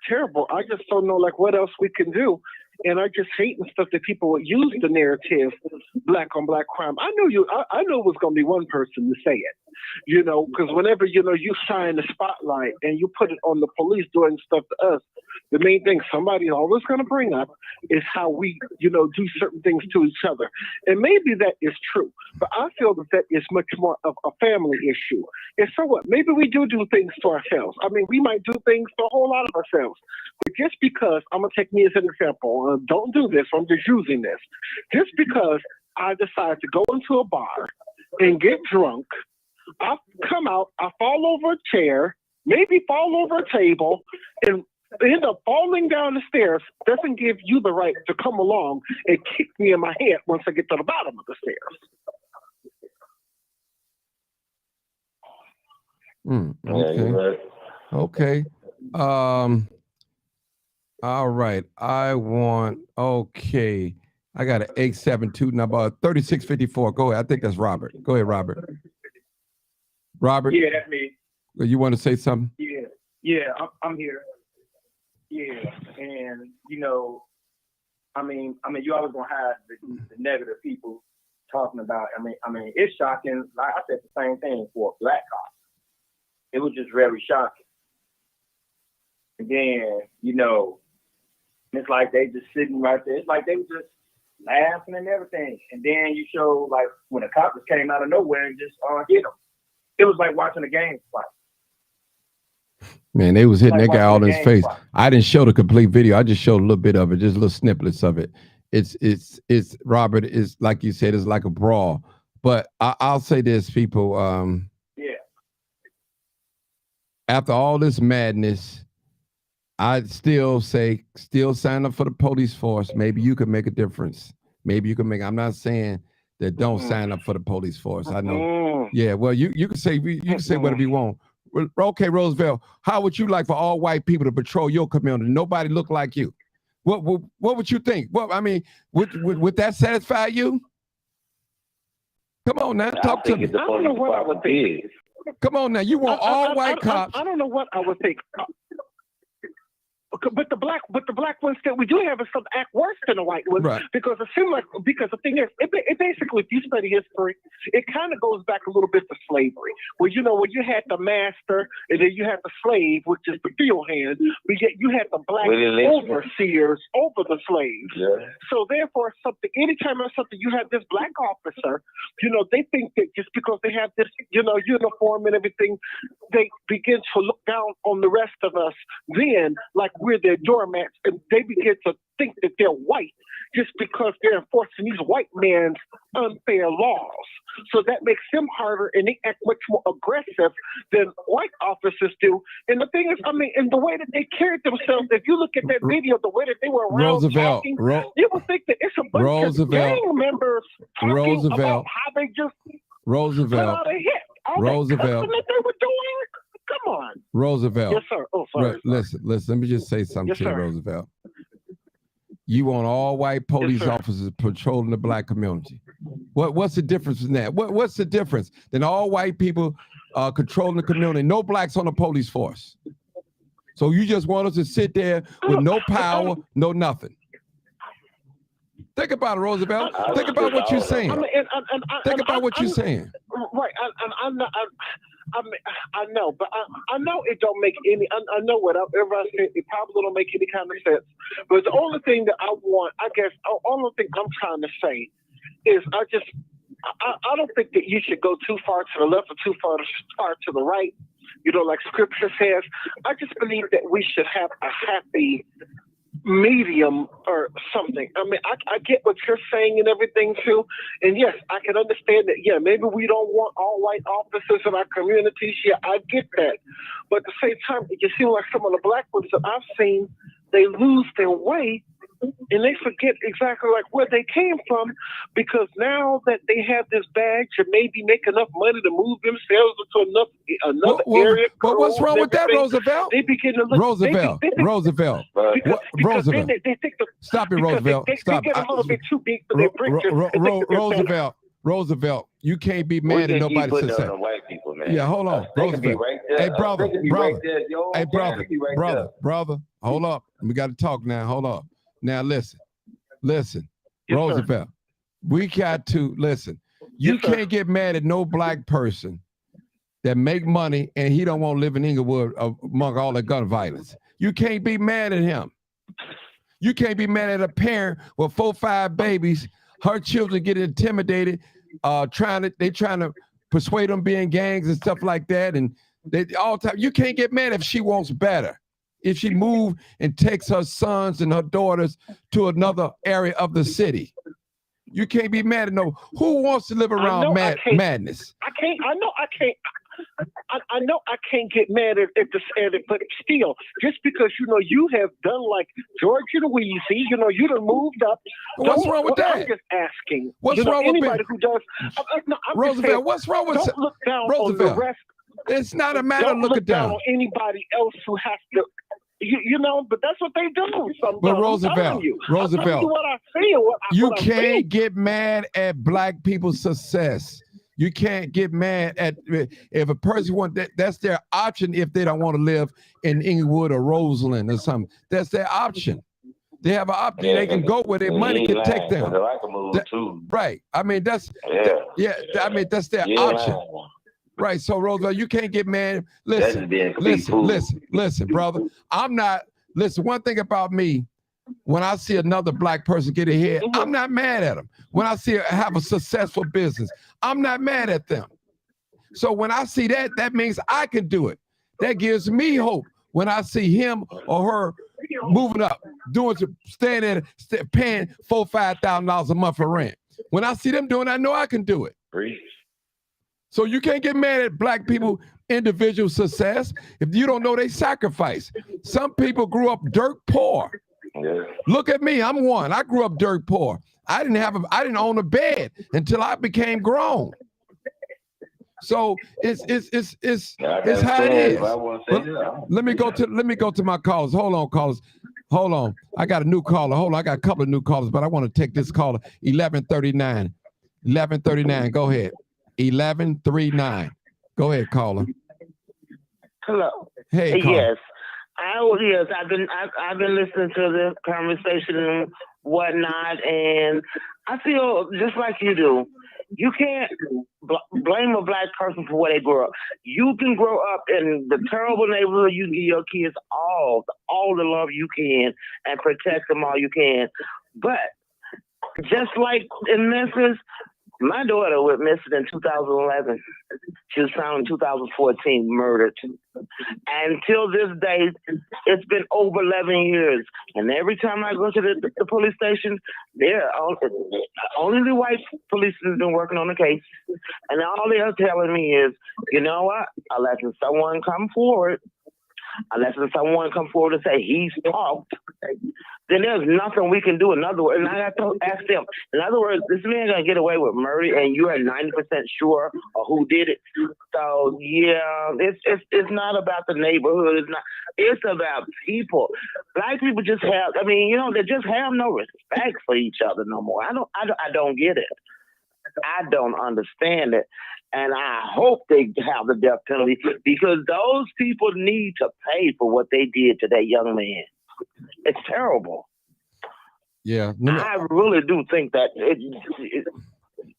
terrible. I just don't know what else we can do. And I just hate and stuff that people would use the narrative, black on black crime. I knew it was going to be one person to say it, because whenever, you shine the spotlight and you put it on the police doing stuff to us, the main thing somebody's always going to bring up is how we, do certain things to each other. And maybe that is true, but I feel that is much more of a family issue. And so what? Maybe we do things to ourselves. I mean, we might do things to a whole lot of ourselves. But just because, I'm going to take me as an example, don't do this, I'm just using this. Just because I decide to go into a bar and get drunk, I come out, I fall over a chair, maybe fall over a table, and end up falling down the stairs, doesn't give you the right to come along and kick me in my head once I get to the bottom of the stairs. Okay. All right. I got an 872 number 3654. Go ahead. I think that's Robert. Go ahead, Robert. Robert? Yeah, that's me. You want to say something? Yeah, I'm here. Yeah, and you always gonna have the negative people talking about. I mean, it's shocking. Like I said, the same thing for a black cop. It was just very shocking. And then, it's like they just sitting right there. It's like they were just laughing and everything. And then you show when a cop just came out of nowhere and just hit them. It was like watching a game fight. Man, they was hitting that guy all in his face. I didn't show the complete video. I just showed a little bit of it, just little snippets of it. It's Robert, is like you said, it's like a brawl. But I'll say this, people. After all this madness, I'd still say, sign up for the police force. Maybe you could make a difference. Maybe you can make. I'm not saying that don't sign up for the police force. I know. Yeah. Well, you can say whatever you want. Okay, Roosevelt, how would you like for all white people to patrol your community? Nobody look like you. What would you think? Well, I mean, would that satisfy you? Come on now, talk to me. I don't know what I would think. Come on now, you want all white cops. I don't know what I would think. But the black ones that we do have is some act worse than the white ones, Right. because it seems like, because the thing is, it basically, if you study history, it kind of goes back a little bit to slavery, where when you had the master and then you had the slave, which is the field hand, but yet you had the black overseers over the slaves. Yeah. So therefore, anytime there's something, you have this black officer, they think that just because they have this, uniform and everything, they begin to look down on the rest of us. Then, like we're their doormats, and they begin to think that they're white just because they're enforcing these white man's unfair laws. So that makes them harder, and they act much more aggressive than white officers do. And the thing is, and the way that they carried themselves, if you look at that video, the way that they were around talking, you would think that it's a bunch of gang members talking about how they just put out a hit. All that cussing that they were doing. Come on. Roosevelt. Yes, sir. Oh, sorry. Listen, let me just say something Yes, to you, sir. Roosevelt. You want all white police officers patrolling the black community. What's the difference in that? What's the difference than all white people controlling the community? No blacks on the police force. So you just want us to sit there with no power, no nothing. Think about it, Roosevelt. Think about what you're saying. Think about what you're saying. Right. I know, but I know it don't make any. I know whatever I said, it probably don't make any kind of sense. But the only thing that I want, I guess, the only thing I'm trying to say is, I don't think that you should go too far to the left or too far to the right. Like Scripture says. I just believe that we should have a happy medium or something. I get what you're saying and everything too. And yes, I can understand that. Yeah, maybe we don't want all white officers in our communities. Yeah, I get that. But at the same time, it just seems like some of the black ones that I've seen, they lose their way and they forget exactly like where they came from, because now that they have this badge and maybe make enough money to move themselves into another area. But what's wrong with that, Roosevelt? They begin to look. Roosevelt. Because they think Stop it, Roosevelt. Stop. They get a little bit too big for their britches. Roosevelt, you can't be mad at nobody's success. White people, man. Yeah, hold on, Roosevelt. Right there. Hey, brother. Hey, brother. Hold up. We got to talk now. Hold up. Now listen. Yes, Roosevelt, we got to listen. You can't get mad at no black person that make money and he don't want to live in Inglewood among all the gun violence. You can't be mad at him. You can't be mad at a parent with 4 or 5 babies. Her children get intimidated, trying to persuade them be in gangs and stuff like that. And they all time. You can't get mad if she wants better. If she moved and takes her sons and her daughters to another area of the city. You can't be mad at who wants to live around madness. I know I can't get mad at it, but still, just because you have done like George and Louise, you done moved up. What's wrong with that? I'm just asking. What's wrong with anybody who does? Roosevelt? What's wrong with don't look down Roosevelt? on the rest. It's not a matter of looking down on anybody else who has to. But that's what they do sometimes. But Roosevelt, what I feel. You can't get mad at black people's success. You can't get mad at if a person wants that's their option if they don't want to live in Inglewood or Roseland or something. That's their option. They have an option. They can go where their money can take them. I can move too. Right. That's that's their option. Right. So Roosevelt, you can't get mad. Listen, brother. One thing about me, when I see another black person get ahead, I'm not mad at them. When I see have a successful business, I'm not mad at them. So when I see that, that means I can do it. That gives me hope when I see him or her moving up, staying there, paying $4,000, $5,000 a month for rent. When I see them doing it, I know I can do it. So you can't get mad at black people, individual success. If you don't know they sacrifice. Some people grew up dirt poor. Yeah. Look at me, I'm one. I grew up dirt poor. I didn't own a bed until I became grown. So it's how it is. Let me go to my callers. Hold on, callers. Hold on. I got a new caller. Hold on. I got a couple of new callers, but I want to take this caller. 1139. 1139. Go ahead. 1139. Go ahead, caller. Hello. Hey, caller. Yes. I Yes, I've been listening to the conversation and whatnot, and I feel just like you do. You can't blame a black person for where they grow up. You can grow up in the terrible neighborhood. You give your kids all the love you can and protect them all you can. But just like in Memphis, my daughter went missing in 2011. She was found in 2014, murdered. And till this day, it's been over 11 years. And every time I go to the police station, only the white police has been working on the case. And all they are telling me is, you know what? Unless someone come forward and say he's talked, then there's nothing we can do. In other words, and I got to ask them, in other words, this man gonna get away with murder, and you are 90% sure of who did it. So yeah, it's not about the neighborhood. It's about people. Black people just have, they just have no respect for each other no more. I don't get it. I don't understand it. And I hope they have the death penalty, because those people need to pay for what they did to that young man. It's terrible. Yeah. I really do think that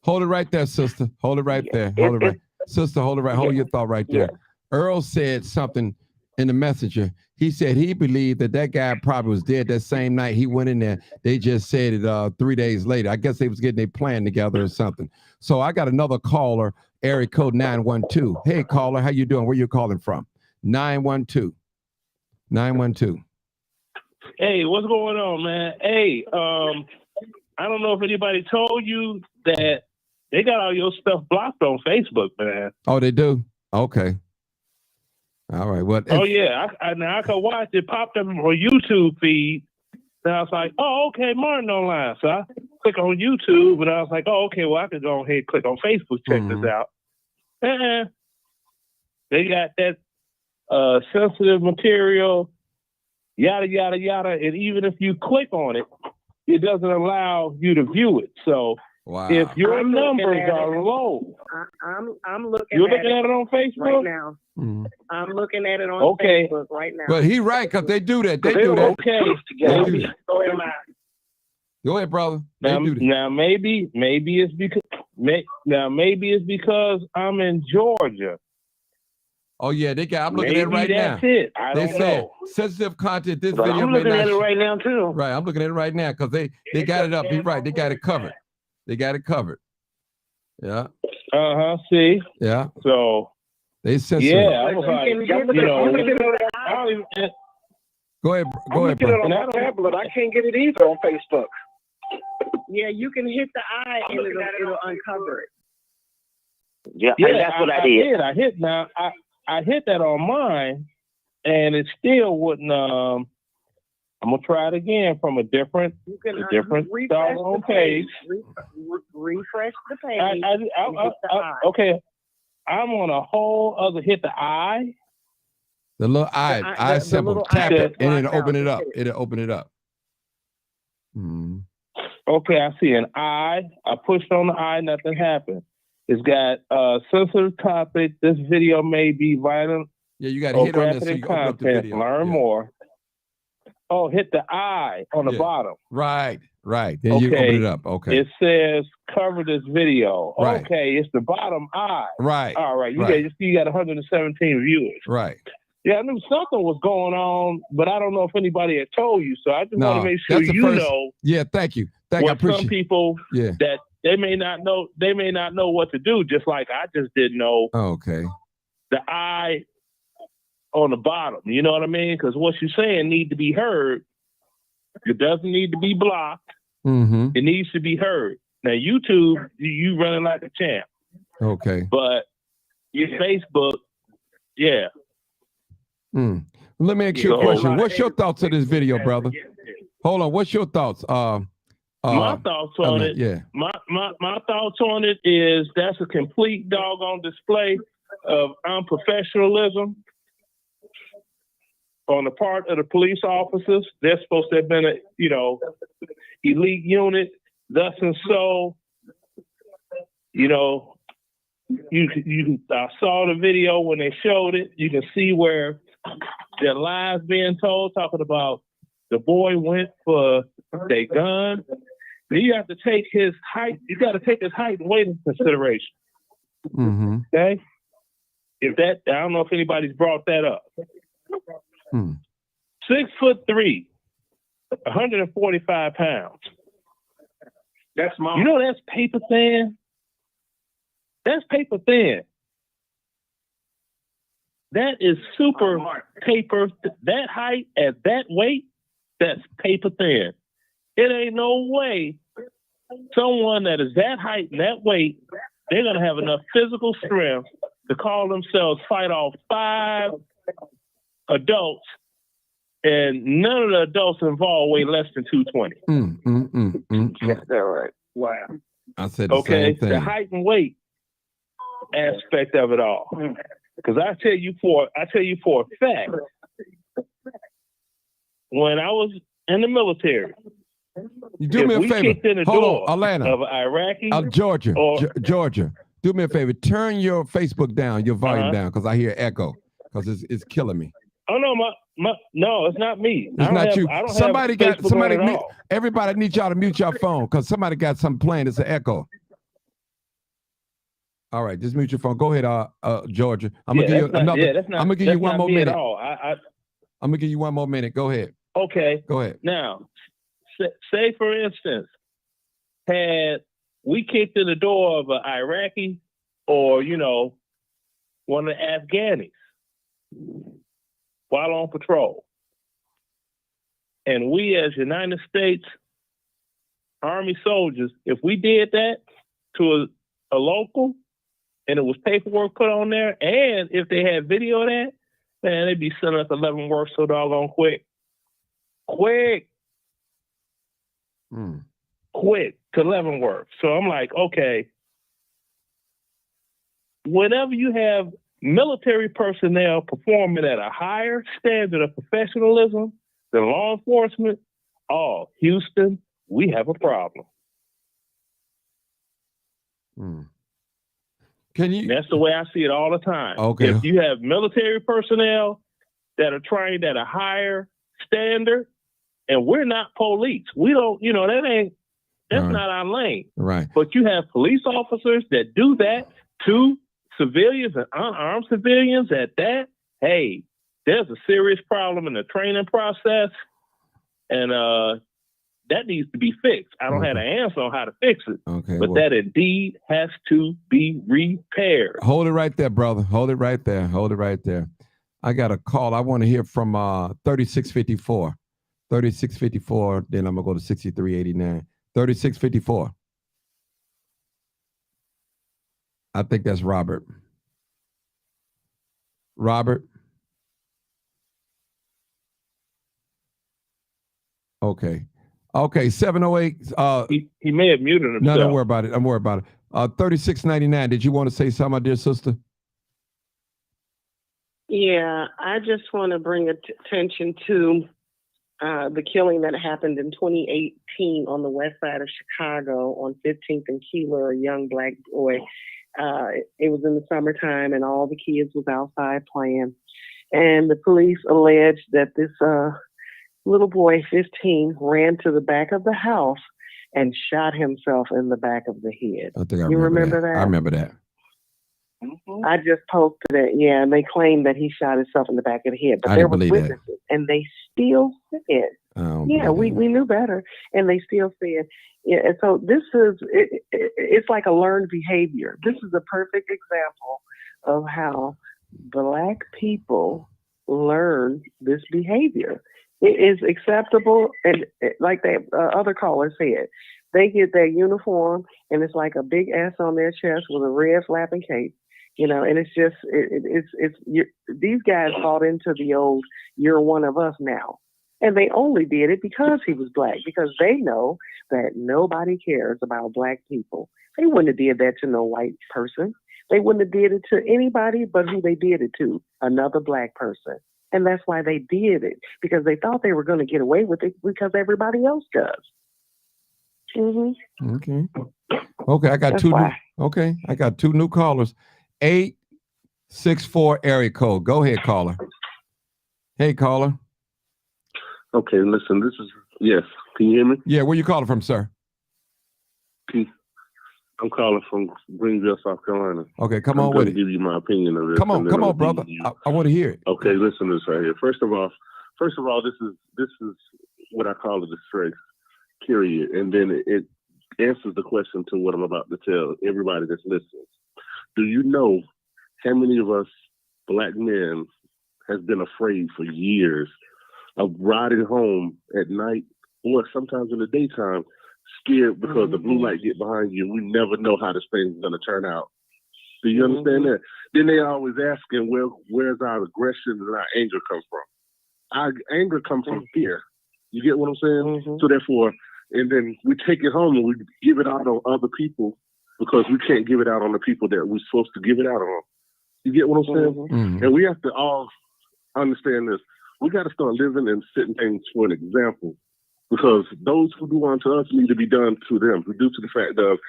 hold it right there, sister. Hold it right there. Hold it right. Sister, hold it right. Hold your thought right there. Earl said something in the messenger. He said he believed that guy probably was dead that same night he went in there. They just said it 3 days later. I guess they was getting their plan together or something. So I got another caller, area code 912. Hey, caller, how you doing? Where you calling from? 912. 912. Hey, what's going on, man? Hey, I don't know if anybody told you that they got all your stuff blocked on Facebook, man. Oh, they do? Okay. All right. Well, yeah. I could watch it. Popped up on YouTube feed. And I was like, oh, okay, Martin online. So I click on YouTube, and I was like, oh, okay, well, I could go ahead and click on Facebook, check this out. They got that sensitive material, yada, yada, yada. And even if you click on it, it doesn't allow you to view it. So if your numbers are low, I'm looking you're looking at it on Facebook right now. I'm looking at it on Facebook right now. Well, he right, because they do that. They do that. Okay. Go ahead, brother. Now maybe it's because I'm in Georgia. Oh yeah, I'm looking at it right now. That's it. I don't know. Sensitive content. This but video. I'm looking at it right now too. Right, I'm looking at it right now because they got it up. You're right. They got it covered. They got it covered. Yeah. See. Yeah. So. They sensitive. Yeah. I was like, Go ahead. On my tablet. I can't get it either on Facebook. Yeah, you can hit the eye and it'll uncover it. Yeah, that's what I did. I hit that on mine, and it still wouldn't. I'm gonna try it again from a different doggone page. Refresh the page. Okay, I'm on a whole other. Hit the eye. The little eye symbol. Tap it, and it'll open it up. It'll open it up. Okay, I see an eye. I pushed on the eye. Nothing happened. It's got sensitive topic. This video may be violent. Yeah, you got to hit on this so you open up the video. Learn more. Oh, hit the eye on the bottom. Right. Then you open it up. Okay. It says cover this video. Right. Okay, it's the bottom eye. Right. All right. You got 117 viewers. Right. Yeah, I knew something was going on, but I don't know if anybody had told you. So I just want to make sure know. Yeah, thank you. I appreciate some people that they may not know what to do, just like I just didn't know. Okay. The eye on the bottom, you know what I mean? Because what you're saying need to be heard. It doesn't need to be blocked. It needs to be heard. Now YouTube, you running like a champ. Okay. But your Facebook, yeah. Let me ask you a question. What's your thoughts of this video, brother? Hold on. What's your thoughts? My thoughts on it. Yeah. My thoughts on it is that's a complete doggone display of unprofessionalism on the part of the police officers. They're supposed to have been a, elite unit, thus and so. I saw the video when they showed it. You can see where There are lies being told, talking about the boy went for their gun. Then you have to take his height. You got to take his height and weight into consideration. Mm-hmm. Okay. If that, I don't know if anybody's brought that up. 6'3", 145 pounds. That's small. You know that's paper thin. That's paper thin. That is super paper. That height at that weight, that's paper thin. It ain't no way someone that is that height and that weight, they're going to have enough physical strength to call themselves fight off 5 adults, and none of the adults involved weigh less than 220. That's right. Wow. I said the same thing. The height and weight aspect of it all. Because I tell you for a fact, when I was in the military, you do me a favor. Hold on, Atlanta, of Iraqi, Georgia. Do me a favor. Turn your Facebook down, your volume down, because I hear echo. Because it's killing me. Oh no, no, it's not me. It's not you. I don't somebody have got somebody. at all. Everybody needs y'all to mute your phone because somebody got something playing. It's an echo. All right, just mute your phone. Go ahead, Georgia. I'm gonna give you another. I'm gonna give you one more minute. I'm gonna give you one more minute. Go ahead. Okay. Go ahead. Now, say for instance, had we kicked in the door of an Iraqi or one of the Afghanis while on patrol, and we as United States Army soldiers, if we did that to a local, and it was paperwork put on there, and if they had video of that, man, they'd be sending us 11 work so doggone quick. Quick to Leavenworth. So I'm like, okay, whenever you have military personnel performing at a higher standard of professionalism than law enforcement, Houston, we have a problem. That's the way I see it all the time. Okay. If you have military personnel that are trained at a higher standard, and we're not police, we don't, that's not our lane. Right. But you have police officers that do that to civilians and unarmed civilians at that. Hey, there's a serious problem in the training process, and that needs to be fixed. I don't have an answer on how to fix it, but that indeed has to be repaired. Hold it right there, brother. Hold it right there. Hold it right there. I got a call. I want to hear from 3654. 3654, then I'm going to go to 6389. 3654. I think that's Robert. Robert? Okay. Okay, 708. He may have muted himself. No, don't worry about it. I'm worried about it. 3699. Did you want to say something, my dear sister? Yeah, I just want to bring attention to the killing that happened in 2018 on the west side of Chicago on 15th and Keeler, a young black boy. It was in the summertime and all the kids was outside playing. And the police alleged that this little boy, 15, ran to the back of the house and shot himself in the back of the head. I think you remember that? I remember that. I just posted it, yeah, and they claimed that he shot himself in the back of the head, but there were witnesses, and they still said, yeah, we knew better, and they still said, yeah. And so this is, it's like a learned behavior. This is a perfect example of how Black people learn this behavior. It is acceptable, and like the other caller said, they get their uniform, and it's like a big S on their chest with a red flapping cape. And it's just, these guys bought into the old, you're one of us now. And they only did it because he was Black, because they know that nobody cares about Black people. They wouldn't have did that to no white person. They wouldn't have did it to anybody but who they did it to, another Black person. And that's why they did it, because they thought they were going to get away with it because everybody else does. Okay. Okay, I got I got two new callers. 864 area code. Go ahead, caller. Hey, caller. Okay, listen, this is, yes. Can you hear me? Yeah, where you calling from, sir? I'm calling from Greenville, South Carolina. Okay, come on with I'm it. going to give you my opinion of this. Come on, brother. I want to hear it. Okay, listen to this right here. First of all, this is what I call a disgrace, period. And then it answers the question to what I'm about to tell everybody that's listening. Do you know how many of us black men has been afraid for years of riding home at night or sometimes in the daytime, scared because the blue light get behind you? We never know how this thing's going to turn out. Do you understand that? Then they always asking where's our aggression and our anger come from? Our anger comes from fear. You get what I'm saying? So therefore, and then we take it home and we give it out on other people because we can't give it out on the people that we're supposed to give it out on. You get what I'm saying? And we have to all understand this. We got to start living and setting things for an example, because those who do unto us need to be done to them. Due to the fact of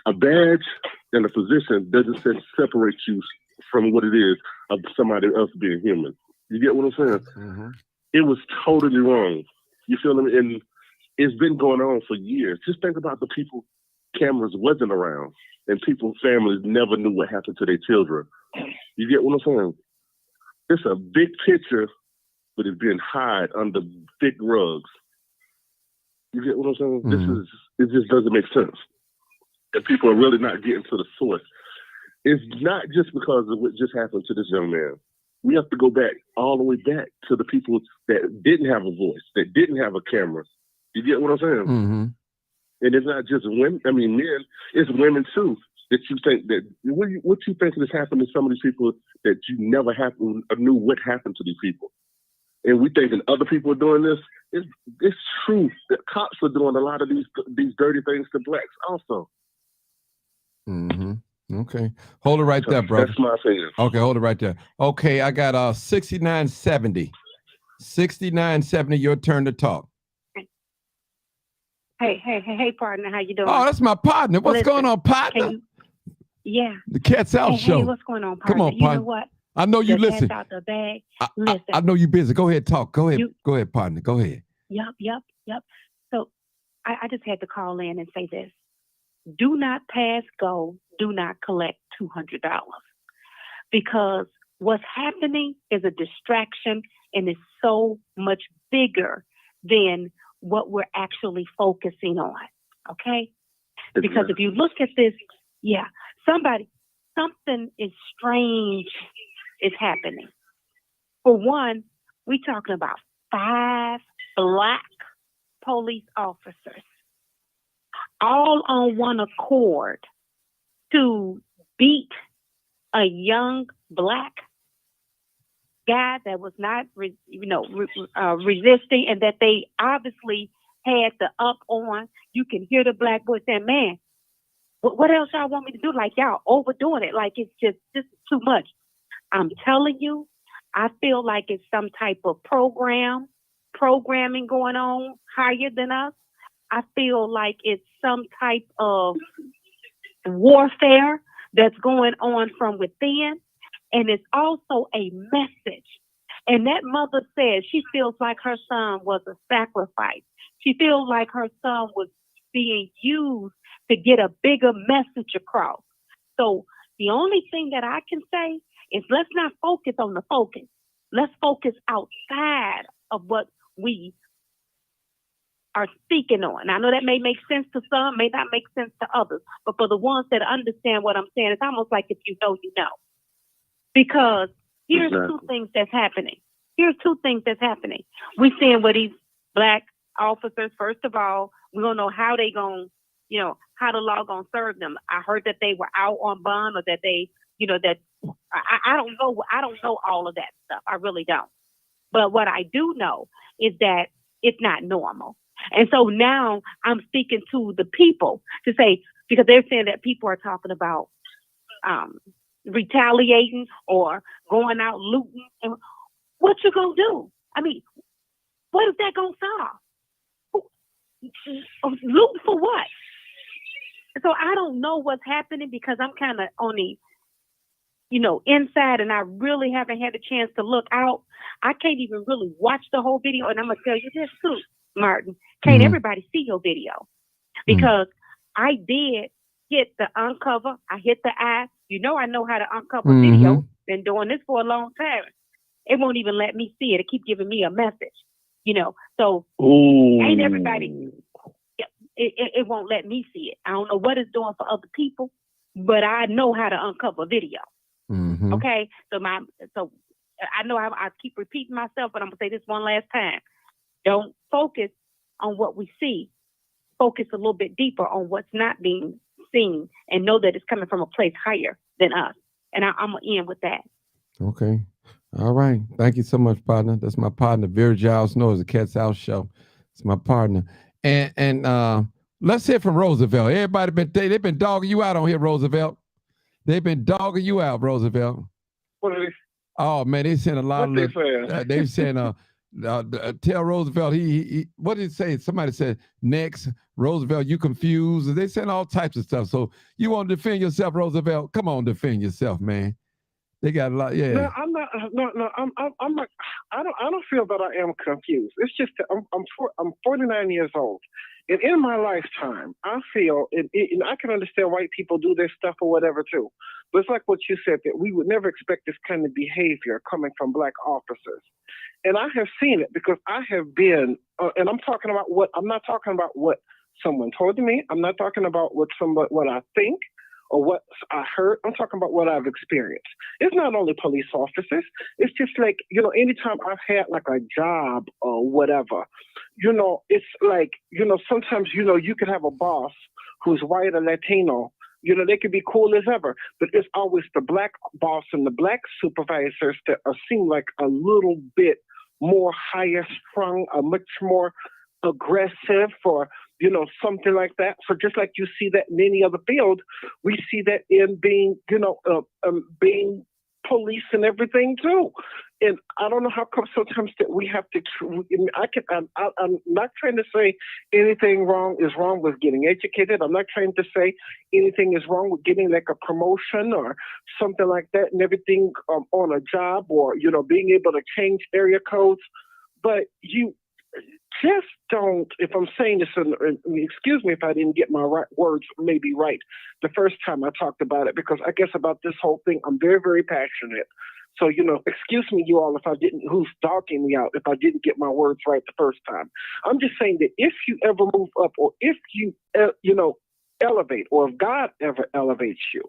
a badge and a position doesn't separate you from what it is of somebody else being human. You get what I'm saying? It was totally wrong. You feel me? And it's been going on for years. Just think about the people cameras wasn't around and people's families never knew what happened to their children. You get what I'm saying? It's a big picture, but it's being hid under thick rugs. You get what I'm saying? It just doesn't make sense. And people are really not getting to the source. It's not just because of what just happened to this young man. We have to go back, all the way back to the people that didn't have a voice, that didn't have a camera. You get what I'm saying? And it's not just women. I mean, men. It's women too. That you think that what you think has happened to some of these people that you never knew what happened to these people. And we thinking other people are doing this. It's true that cops are doing a lot of these dirty things to blacks also. Okay. Hold it right there, brother. That's my opinion. Okay, hold it right there. Okay, I got 6970. 6970, your turn to talk. Hey, partner, how you doing? Oh, that's my partner. What's going on, partner? Yeah. The Cat's Out Show. Hey, what's going on, partner? Come on, you partner. know what? I know you The listen. cat's out the bag. I know you busy. Go ahead, talk. Go ahead. You- Go ahead, partner. Go ahead. Yep. So I just had to call in and say this. Do not pass go. Do not collect $200. Because what's happening is a distraction and it's so much bigger than what we're actually focusing on. Okay? Because if you look at this, something is strange is happening. For one, we're talking about 5 black police officers all on one accord to beat a young black guy that was not, resisting, and that they obviously had the up on. You can hear the black boy saying, "Man, what else y'all want me to do? Like, y'all overdoing it. Like, it's just, this is too much." I'm telling you, I feel like it's some type of programming going on higher than us. I feel like it's some type of warfare that's going on from within. And it's also a message. And that mother said she feels like her son was a sacrifice. She feels like her son was being used to get a bigger message across. So the only thing that I can say is let's not focus on the focus. Let's focus outside of what we are speaking on. I know that may make sense to some, may not make sense to others, but for the ones that understand what I'm saying, it's almost like if you know, you know. Because here's two things that's happening. We're seeing where these black officers, first of all, we don't know how they going, how the law going to serve them. I heard that they were out on bond, or that they, I don't know. I don't know all of that stuff. I really don't. But what I do know is that it's not normal. And so now I'm speaking to the people to say, because they're saying that people are talking about retaliating or going out looting. And what you gonna do? I mean, what is that gonna solve? Looting for what? So I don't know what's happening, because I'm kind of on the inside, and I really haven't had a chance to look out. I can't even really watch the whole video. And I'm going to tell you this too, Martin. Can't everybody see your video? Because I did hit the uncover. I hit the eye. I know how to uncover video. Been doing this for a long time. It won't even let me see it. It keep giving me a message, So ain't everybody, it won't let me see it. I don't know what it's doing for other people, but I know how to uncover video. Okay, so I know I keep repeating myself, but I'm gonna say this one last time. Don't focus on what we see. Focus a little bit deeper on what's not being seen, and know that it's coming from a place higher than us. And I'm gonna end with that. Okay, all right. Thank you so much, partner. That's my partner, Vera Giles Snow, the Cat's House Show. It's my partner, and let's hear from Roosevelt. Everybody they've been dogging you out on here, Roosevelt. They've been dogging you out, Roosevelt. What are they? Oh man, they sent a lot What of. They saying, tell Roosevelt he what did it say? Somebody said next, Roosevelt, you confused. They sent all types of stuff. So you want to defend yourself, Roosevelt? Come on, defend yourself, man. They got a lot. Yeah. No, I'm not. No, I'm not. I don't feel that I am confused. It's just that I'm 49 years old, and in my lifetime, I feel, and I can understand white people do their stuff or whatever too. But it's like what you said, that we would never expect this kind of behavior coming from black officers. And I have seen it because I have been, and I'm talking about I'm not talking about what someone told me. I'm not talking about what I think or what I heard. I'm talking about what I've experienced. It's not only police officers. It's just like, anytime I've had like a job or whatever, it's like, sometimes, you could have a boss who's white or Latino. They could be cool as ever, but it's always the black boss and the black supervisors that seem like a little bit more higher strung, much more aggressive, or something like that. So just like you see that in any other field, we see that in being, being police and everything too. And I don't know how come sometimes that we have to. I'm not trying to say anything is wrong with getting educated. I'm not trying to say anything is wrong with getting like a promotion or something like that, and everything on a job, or being able to change area codes. But you just don't. If I'm saying this, and excuse me if I didn't get my words maybe right the first time I talked about it, because I guess about this whole thing, I'm very, very passionate. So, excuse me, you all, who's dogging me out if I didn't get my words right the first time. I'm just saying that if you ever move up, or if you, elevate, or if God ever elevates you,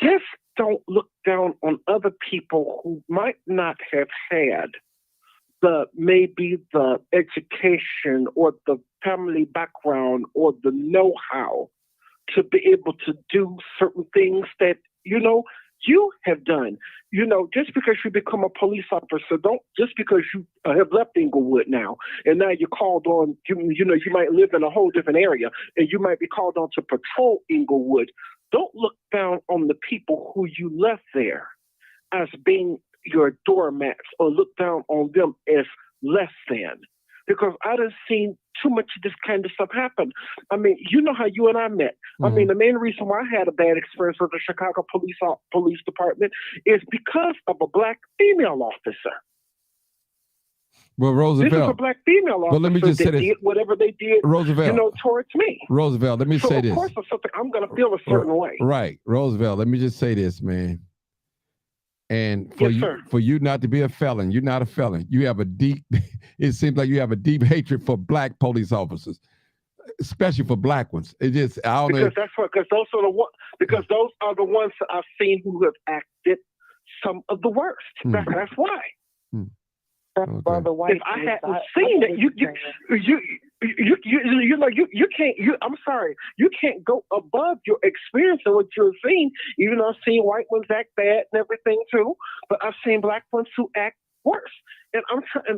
just don't look down on other people who might not have had maybe the education or the family background or the know-how to be able to do certain things that, you have done. Just because you become a police officer, just because you have left Inglewood now, and now you're called on, you might live in a whole different area, and you might be called on to patrol Inglewood. Don't look down on the people who you left there as being your doormats, or look down on them as less than. Because I done seen too much of this kind of stuff happen. I mean, you know how you and I met. I mean, the main reason why I had a bad experience with the Chicago Police Department is because of a black female officer. Well, Roosevelt, this is a black female officer, well, let me just say this. Did whatever they did, Roosevelt, towards me. Roosevelt, let me say this. Of course, it's something I'm going to feel a certain way. Right, Roosevelt, let me just say this, man. And for you not to be a felon, you're not a felon. You have a deep, it seems like you have a deep hatred for black police officers, especially for black ones. It just, I don't know. Because those are the ones that I've seen who have acted some of the worst. That's why. Okay. If I hadn't seen it, I'm sorry, you can't go above your experience of what you've seen. Even though I've seen white ones act bad and everything too, but I've seen black ones who act worse. And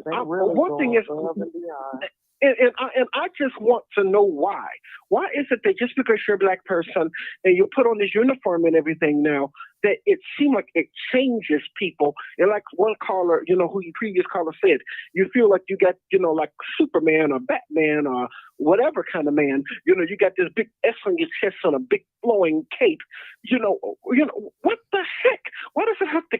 one thing is, and I just want to know why. Why is it that just because you're a black person and you put on this uniform and everything now, that it seemed like it changes people. And like one caller, who your previous caller said, you feel like you got, like Superman or Batman or whatever kind of man. You got this big S on your chest on a big flowing cape. What the heck? Why does it have to?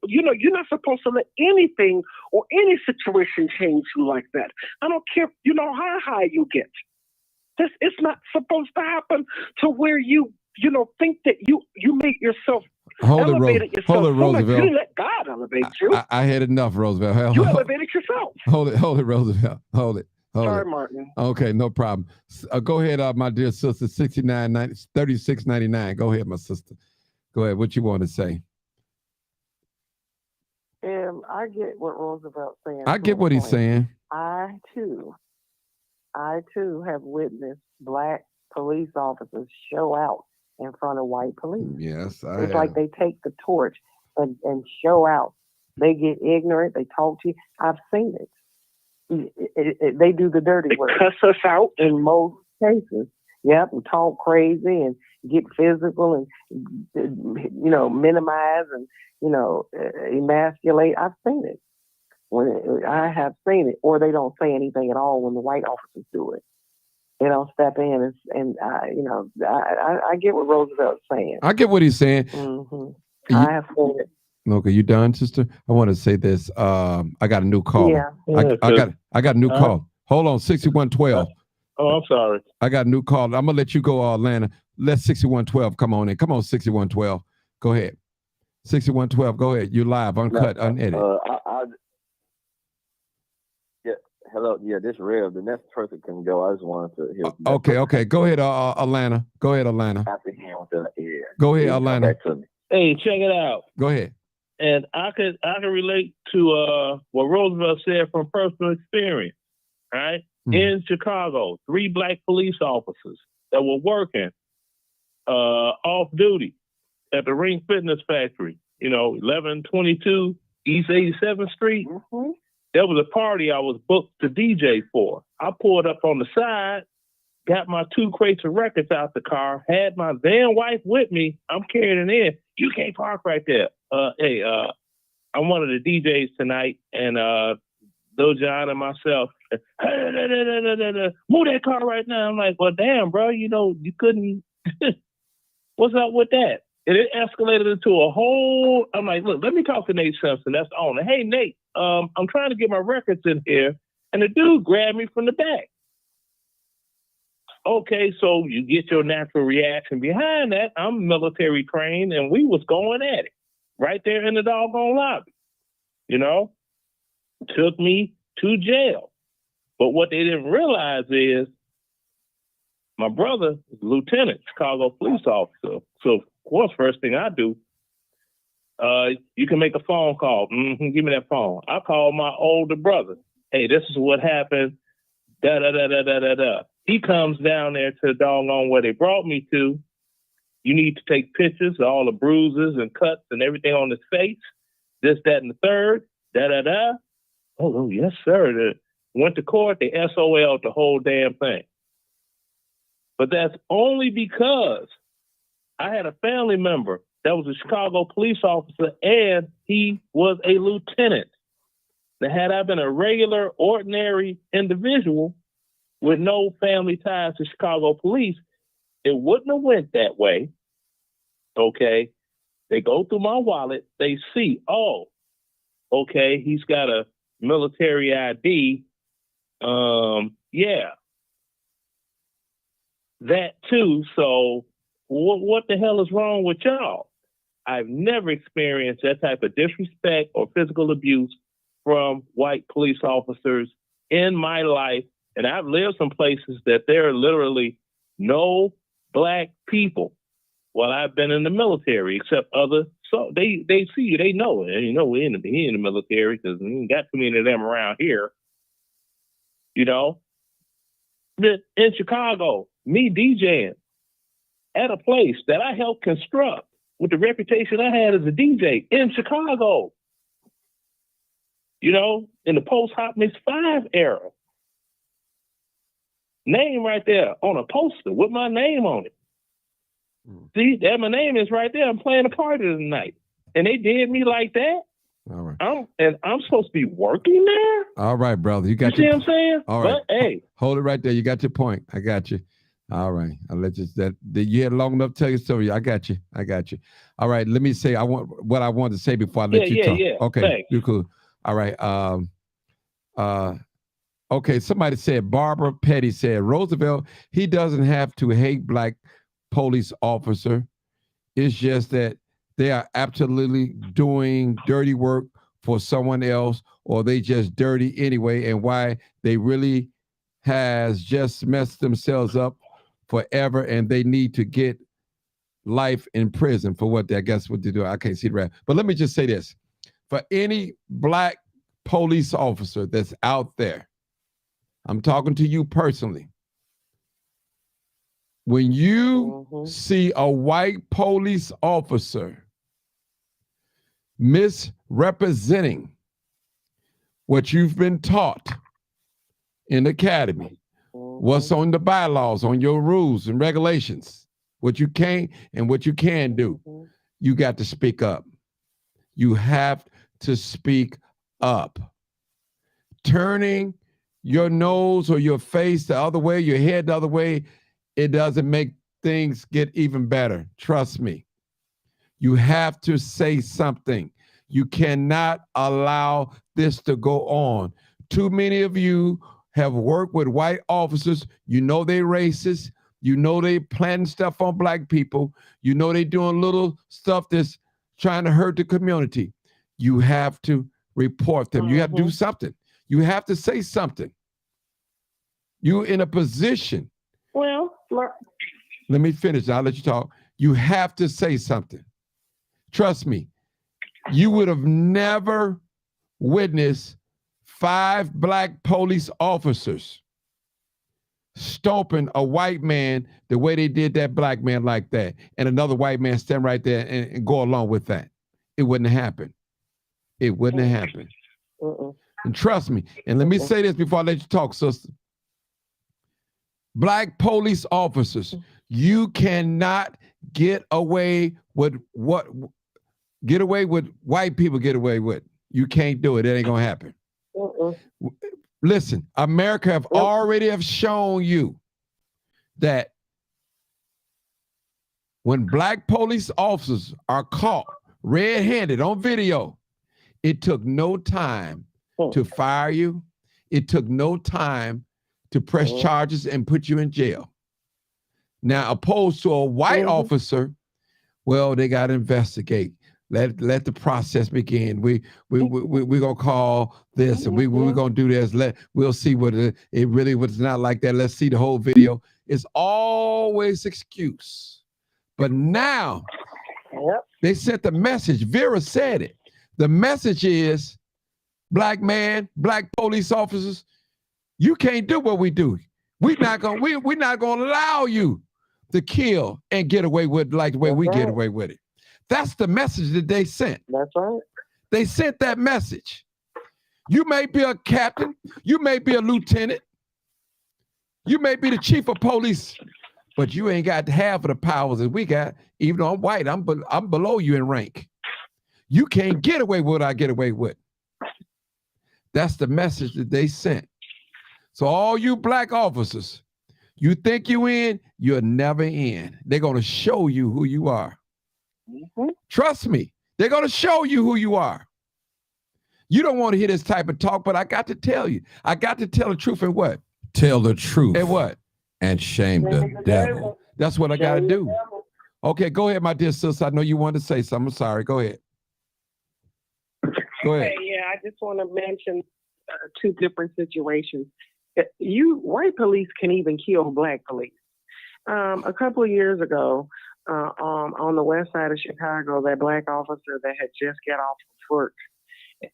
You're not supposed to let anything or any situation change you like that. I don't care, how high you get. It's not supposed to happen to where you think that you made yourself elevated yourself. Hold it, Roosevelt. You let God elevate you. I had enough, Roosevelt. You elevated yourself. Hold it, Roosevelt. Hold it. Sorry, Martin. Okay, no problem. Go ahead, my dear sister, 3699. Go ahead, my sister. Go ahead. What you want to say? I get what Roosevelt's saying. I get what he's saying. I too have witnessed Black police officers show out in front of white police. Yes, it's like they take the torch and show out. They get ignorant. They talk to you. I've seen it. They do the dirty work. They cuss us out in most cases. Yep, and talk crazy and get physical and minimize and emasculate. I've seen it. I have seen it, or they don't say anything at all when the white officers do it. They don't step in and I get what Roosevelt's saying. I get what he's saying. Mm-hmm. I have seen it. Okay, you done, sister? I want to say this. I got a new caller. Yeah. I got a new call. Hold on, 6112. Oh, I'm sorry. I got a new call. I'm gonna let you go, Atlanta. Let 6112 come on in. Come on, 6112. Go ahead. 6112. Go ahead. You're live, uncut, unedited. Yeah. Hello. Yeah, this Rev. The next person can go. I just wanted to hear. Okay. Go ahead, Atlanta. Go ahead, Atlanta. After him with the ear. Go ahead, Atlanta. Hey, check it out. Go ahead. And I can relate to what Roosevelt said from personal experience. Right? In Chicago, 3 Black police officers that were working off duty at the Ring Fitness Factory, 1122 East 87th Street. Mm-hmm. There was a party I was booked to DJ for. I pulled up on the side, got my 2 crates of records out the car, had my then wife with me. I'm carrying it in. You can't park right there. Hey, I'm one of the DJs tonight, and Lil John and myself, move that car right now. I'm like, well, damn, bro, you couldn't. What's up with that? And it escalated into a whole. I'm like, look, let me talk to Nate Simpson. That's the owner. Hey, Nate, I'm trying to get my records in here, and the dude grabbed me from the back. Okay, so you get your natural reaction behind that. I'm military trained, and we was going at it right there in the doggone lobby. Took me to jail. But what they didn't realize is my brother is a lieutenant, Chicago police officer. So, of course, first thing I do, you can make a phone call. Give me that phone. I call my older brother. Hey, this is what happened. Da-da-da-da-da-da-da. He comes down there to the doggone where they brought me to. You need to take pictures of all the bruises and cuts and everything on his face. This, that, and the third. Da-da-da. Oh, yes, sir. Went to court. They SOL'd the whole damn thing. But that's only because I had a family member that was a Chicago police officer, and he was a lieutenant. Now, had I been a regular, ordinary individual with no family ties to Chicago police, it wouldn't have went that way. Okay? They go through my wallet. They see, oh, okay, he's got a military ID. Yeah. That too. So what the hell is wrong with y'all? I've never experienced that type of disrespect or physical abuse from white police officers in my life. And I've lived some places that there are literally no Black people while I've been in the military, except other. So they see you, they know it. And we're in the military because we ain't got too many of them around here. In Chicago, me DJing at a place that I helped construct with the reputation I had as a DJ in Chicago. In the post-Hot Mix 5 era. Name right there on a poster with my name on it. See, that my name is right there. I'm playing a party tonight. And they did me like that. All right. I'm supposed to be working there? All right, brother. You got see what I'm saying? All right. But hey. Hold it right there. You got your point. I got you. All right. I'll let you you had long enough to tell your story. I got you. All right. Let me say what I wanted to say before I let you talk. Yeah. Okay. Thanks. You're cool. All right. Okay. Somebody said, Barbara Petty said, Roosevelt, he doesn't have to hate black police officer. It's just that they are absolutely doing dirty work for someone else, or they just dirty anyway, and why they really has just messed themselves up forever, and they need to get life in prison for what they do. I can't see the rest. But let me just say this. For any black police officer that's out there, I'm talking to you personally. When you see a white police officer misrepresenting what you've been taught in the academy, what's on the bylaws, on your rules and regulations, what you can and what you can do, you got to speak up. You have to speak up. Turning your nose or your face the other way, your head the other way, it doesn't make things get even better. Trust me. You have to say something. You cannot allow this to go on. Too many of you have worked with white officers. You know they racist. You know they planting stuff on black people. You know they doing little stuff that's trying to hurt the community. You have to report them. You have to do something. You have to say something. You're in a position. Well, let me finish. I'll let you talk. You have to say something. Trust me. You would have never witnessed 5 black police officers stomping a white man the way they did that black man like that, and another white man stand right there and go along with that. It wouldn't happen. It wouldn't have happened. And trust me, and let me say this before I let you talk, sister. Black police officers, you cannot get away with what white people get away with. You can't do it. It ain't gonna happen. Listen, America have already shown you that when black police officers are caught red-handed on video, it took no time to fire you. It took no time to press charges and put you in jail. Now, opposed to a white officer, well, they got to investigate. Let the process begin. We're gonna call this, and we're gonna do this. We'll see what it really was not like that. Let's see the whole video. It's always excuse. But now they sent the message. Vera said it. The message is, black man, black police officers, you can't do what we do. We're not gonna allow you to kill and get away with like the way we get away with it. That's the message that they sent. That's right. They sent that message. You may be a captain, you may be a lieutenant, you may be the chief of police, but you ain't got half of the powers that we got. Even though I'm white, I'm below you in rank. You can't get away with what I get away with. That's the message that they sent. So all you black officers, you think you in, you're never in. They're gonna show you who you are. Trust me, they're gonna show you who you are. You don't want to hear this type of talk, but I got to tell you. I got to tell the truth and what? Tell the truth. And what? And shame the devil. That's what I got to do. Okay, go ahead, my dear sister. I know you wanted to say something. I'm sorry. Go ahead. Go ahead. Okay, yeah, I just want to mention 2 different situations. White police can even kill black police. A couple of years ago, on the west side of Chicago, that black officer that had just got off of work,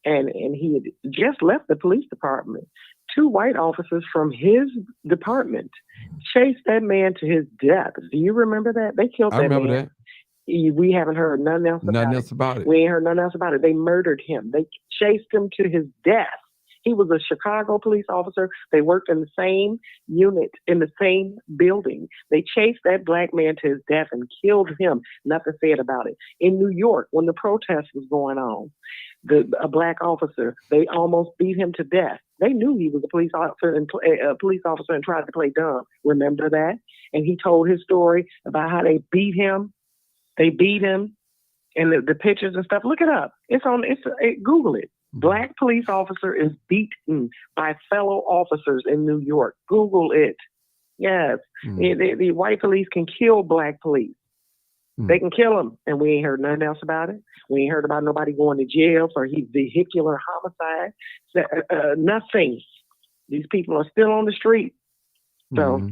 and he had just left the police department. 2 white officers from his department chased that man to his death. Do you remember that? They killed that man. I remember that. We haven't heard nothing else about it. We ain't heard nothing else about it. They murdered him. They chased him to his death. He was a Chicago police officer. They worked in the same unit, in the same building. They chased that black man to his death and killed him. Nothing said about it. In New York, when the protest was going on, a black officer, they almost beat him to death. They knew he was a police officer and tried to play dumb. Remember that? And he told his story about how they beat him. They beat him, and the pictures and stuff. Look it up. Google it. Black police officer is beaten by fellow officers in New York. Google it. Yes, the white police can kill black police. They can kill them, and we ain't heard nothing else about it. We ain't heard about nobody going to jail for vehicular homicide. Nothing. These people are still on the street. So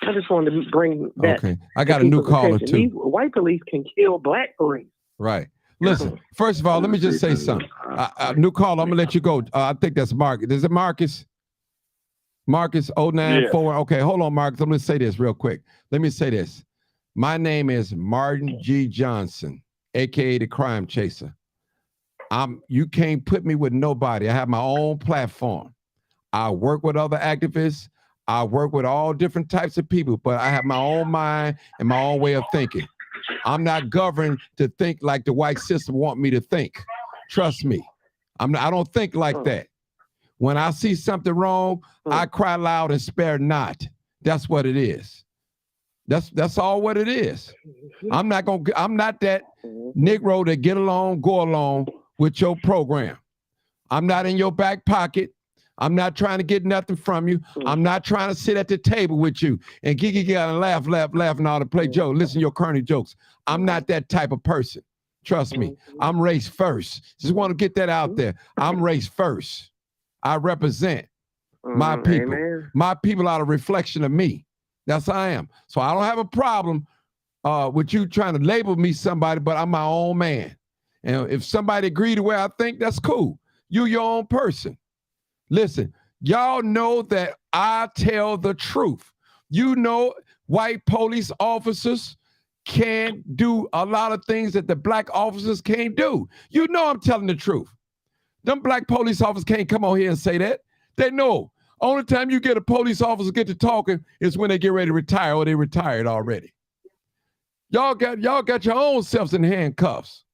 I just wanted to bring that. Okay, I got a new caller too. These white police can kill black police. Right. Listen, first of all, let me just say something. New caller, I'm gonna let you go. I think that's Marcus. Is it Marcus? Marcus 094. Yeah. Okay, hold on, Marcus. I'm gonna say this real quick. Let me say this. My name is Martin G. Johnson, aka the Crime Chaser. You can't put me with nobody. I have my own platform. I work with other activists. I work with all different types of people, but I have my own mind and my own way of thinking. I'm not governed to think like the white system want me to think. Trust me. I don't think like that. When I see something wrong, I cry loud and spare not. That's what it is. That's all what it is. I'm not that Negro that get along, go along with your program. I'm not in your back pocket. I'm not trying to get nothing from you. I'm not trying to sit at the table with you and giggy and laugh and all to play jokes. Listen to your corny jokes. I'm not that type of person. Trust me. I'm race first. Just want to get that out there. I'm race first. I represent my people. Amen. My people are a reflection of me. That's how I am. So I don't have a problem with you trying to label me somebody, but I'm my own man. And if somebody agree the way I think, that's cool. You're your own person. Listen, y'all know that I tell the truth. You know, white police officers can't do a lot of things that the black officers can't do. You know I'm telling the truth. Them black police officers can't come on here and say that. They know. Only time you get a police officer get to talking is when they get ready to retire or they retired already. Y'all got your own selves in handcuffs.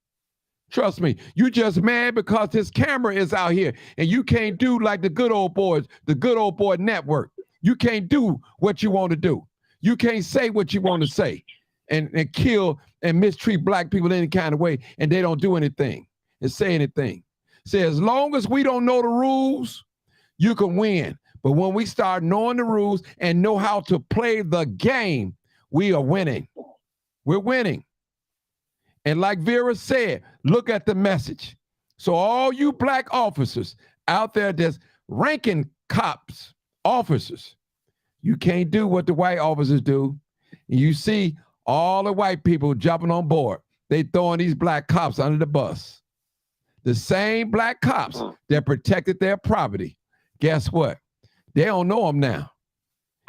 Trust me, you just mad because this camera is out here and you can't do like the good old boys, the good old boy network. You can't do what you want to do. You can't say what you want to say and kill and mistreat black people in any kind of way and they don't do anything and say anything. Say, as long as we don't know the rules, you can win. But when we start knowing the rules and know how to play the game, we are winning. We're winning. And like Vera said, look at the message. So all you black officers out there that's ranking cops, officers, you can't do what the white officers do. And you see all the white people jumping on board. They throwing these black cops under the bus. The same black cops that protected their property. Guess what? They don't know them now.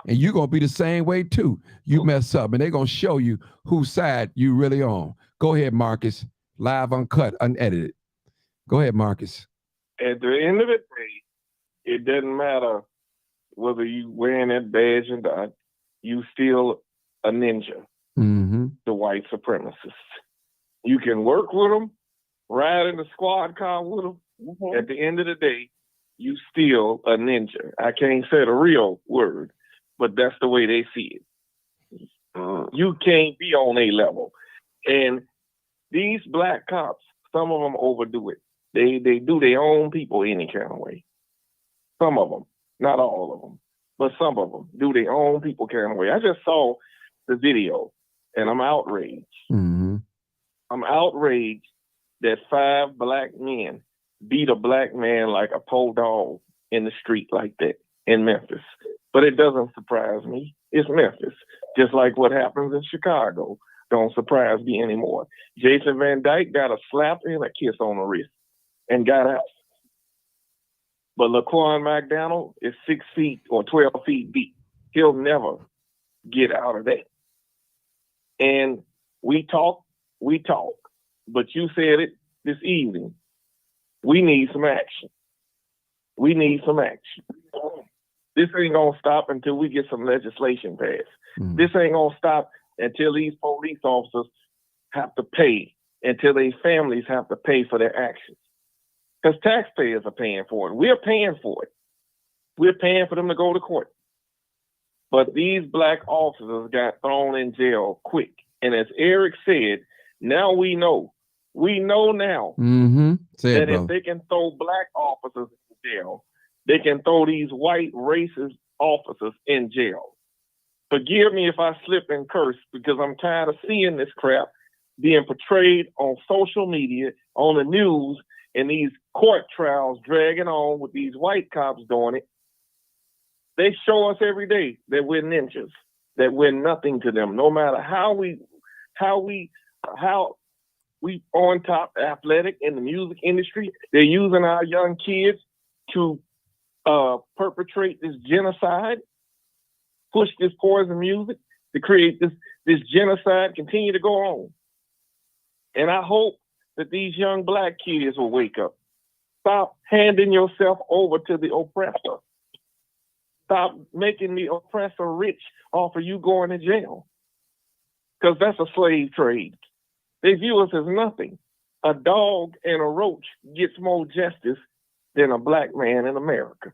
And you're going to be the same way too. You mess up and they're going to show you whose side you really on. Go ahead, Marcus. Live, uncut, unedited. Go ahead, Marcus. At the end of the day, it doesn't matter whether you wearing that badge or not. You still a ninja, the white supremacist. You can work with them, ride in the squad car with them. At the end of the day, you still a ninja. I can't say the real word, but that's the way they see it. You can't be on a level. And these black cops, some of them overdo it. They do their own people any kind of way. Some of them, not all of them, but some of them do their own people kind of way. I just saw the video and I'm outraged. I'm outraged that 5 black men beat a black man like a pole dog in the street like that in Memphis. But it doesn't surprise me. It's Memphis. Just like what happens in Chicago. Don't surprise me anymore. Jason Van Dyke got a slap and a kiss on the wrist and got out. But Laquan McDonald is 6 feet or 12 feet deep. He'll never get out of that. And we talk, but you said it this evening. We need some action. We need some action. This ain't gonna stop until we get some legislation passed. This ain't gonna stop until these police officers have to pay, until their families have to pay for their actions. Because taxpayers are paying for it. We're paying for it. We're paying for them to go to court. But these black officers got thrown in jail quick. And as Eric said, now we know. We know now that if they can throw black officers in jail, they can throw these white racist officers in jail. Forgive me if I slip and curse, because I'm tired of seeing this crap being portrayed on social media, on the news, and these court trials dragging on with these white cops doing it. They show us every day that we're ninjas, that we're nothing to them, no matter how we on top athletic in the music industry. They're using our young kids to perpetrate this genocide, push this poison music to create this genocide, continue to go on. And I hope that these young black kids will wake up. Stop handing yourself over to the oppressor. Stop making the oppressor rich off of you going to jail. Because that's a slave trade. They view us as nothing. A dog and a roach gets more justice than a black man in America.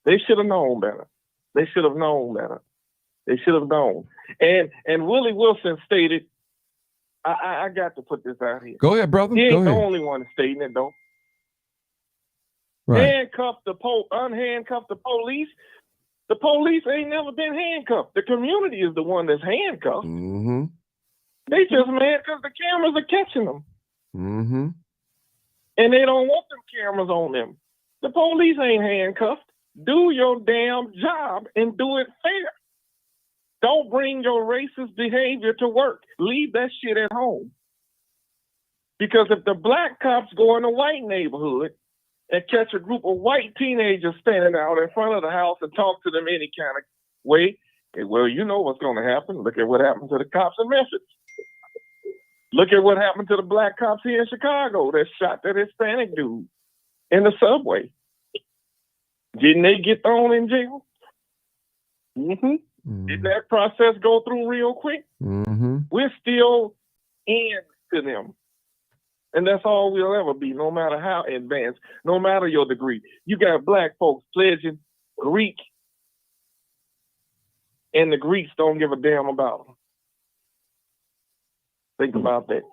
They should have known better. They should have known better. They should have known. And Willie Wilson stated, I got to put this out here. Go ahead, brother. He ain't Go the ahead. only one stating it, though. Right. Unhandcuff the police. The police ain't never been handcuffed. The community is the one that's handcuffed. They just mad because the cameras are catching them. And they don't want them cameras on them. The police ain't handcuffed. Do your damn job and do it fair. Don't bring your racist behavior to work. Leave that shit at home. Because if the black cops go in a white neighborhood and catch a group of white teenagers standing out in front of the house and talk to them any kind of way, well, you know what's going to happen. Look at what happened to the cops in Memphis. Look at what happened to the black cops here in Chicago that shot that Hispanic dude in the subway. Didn't they get thrown in jail? Did that process go through real quick? We're still in to them. And that's all we'll ever be, no matter how advanced, no matter your degree. You got black folks pledging Greek, and the Greeks don't give a damn about them. Think about that.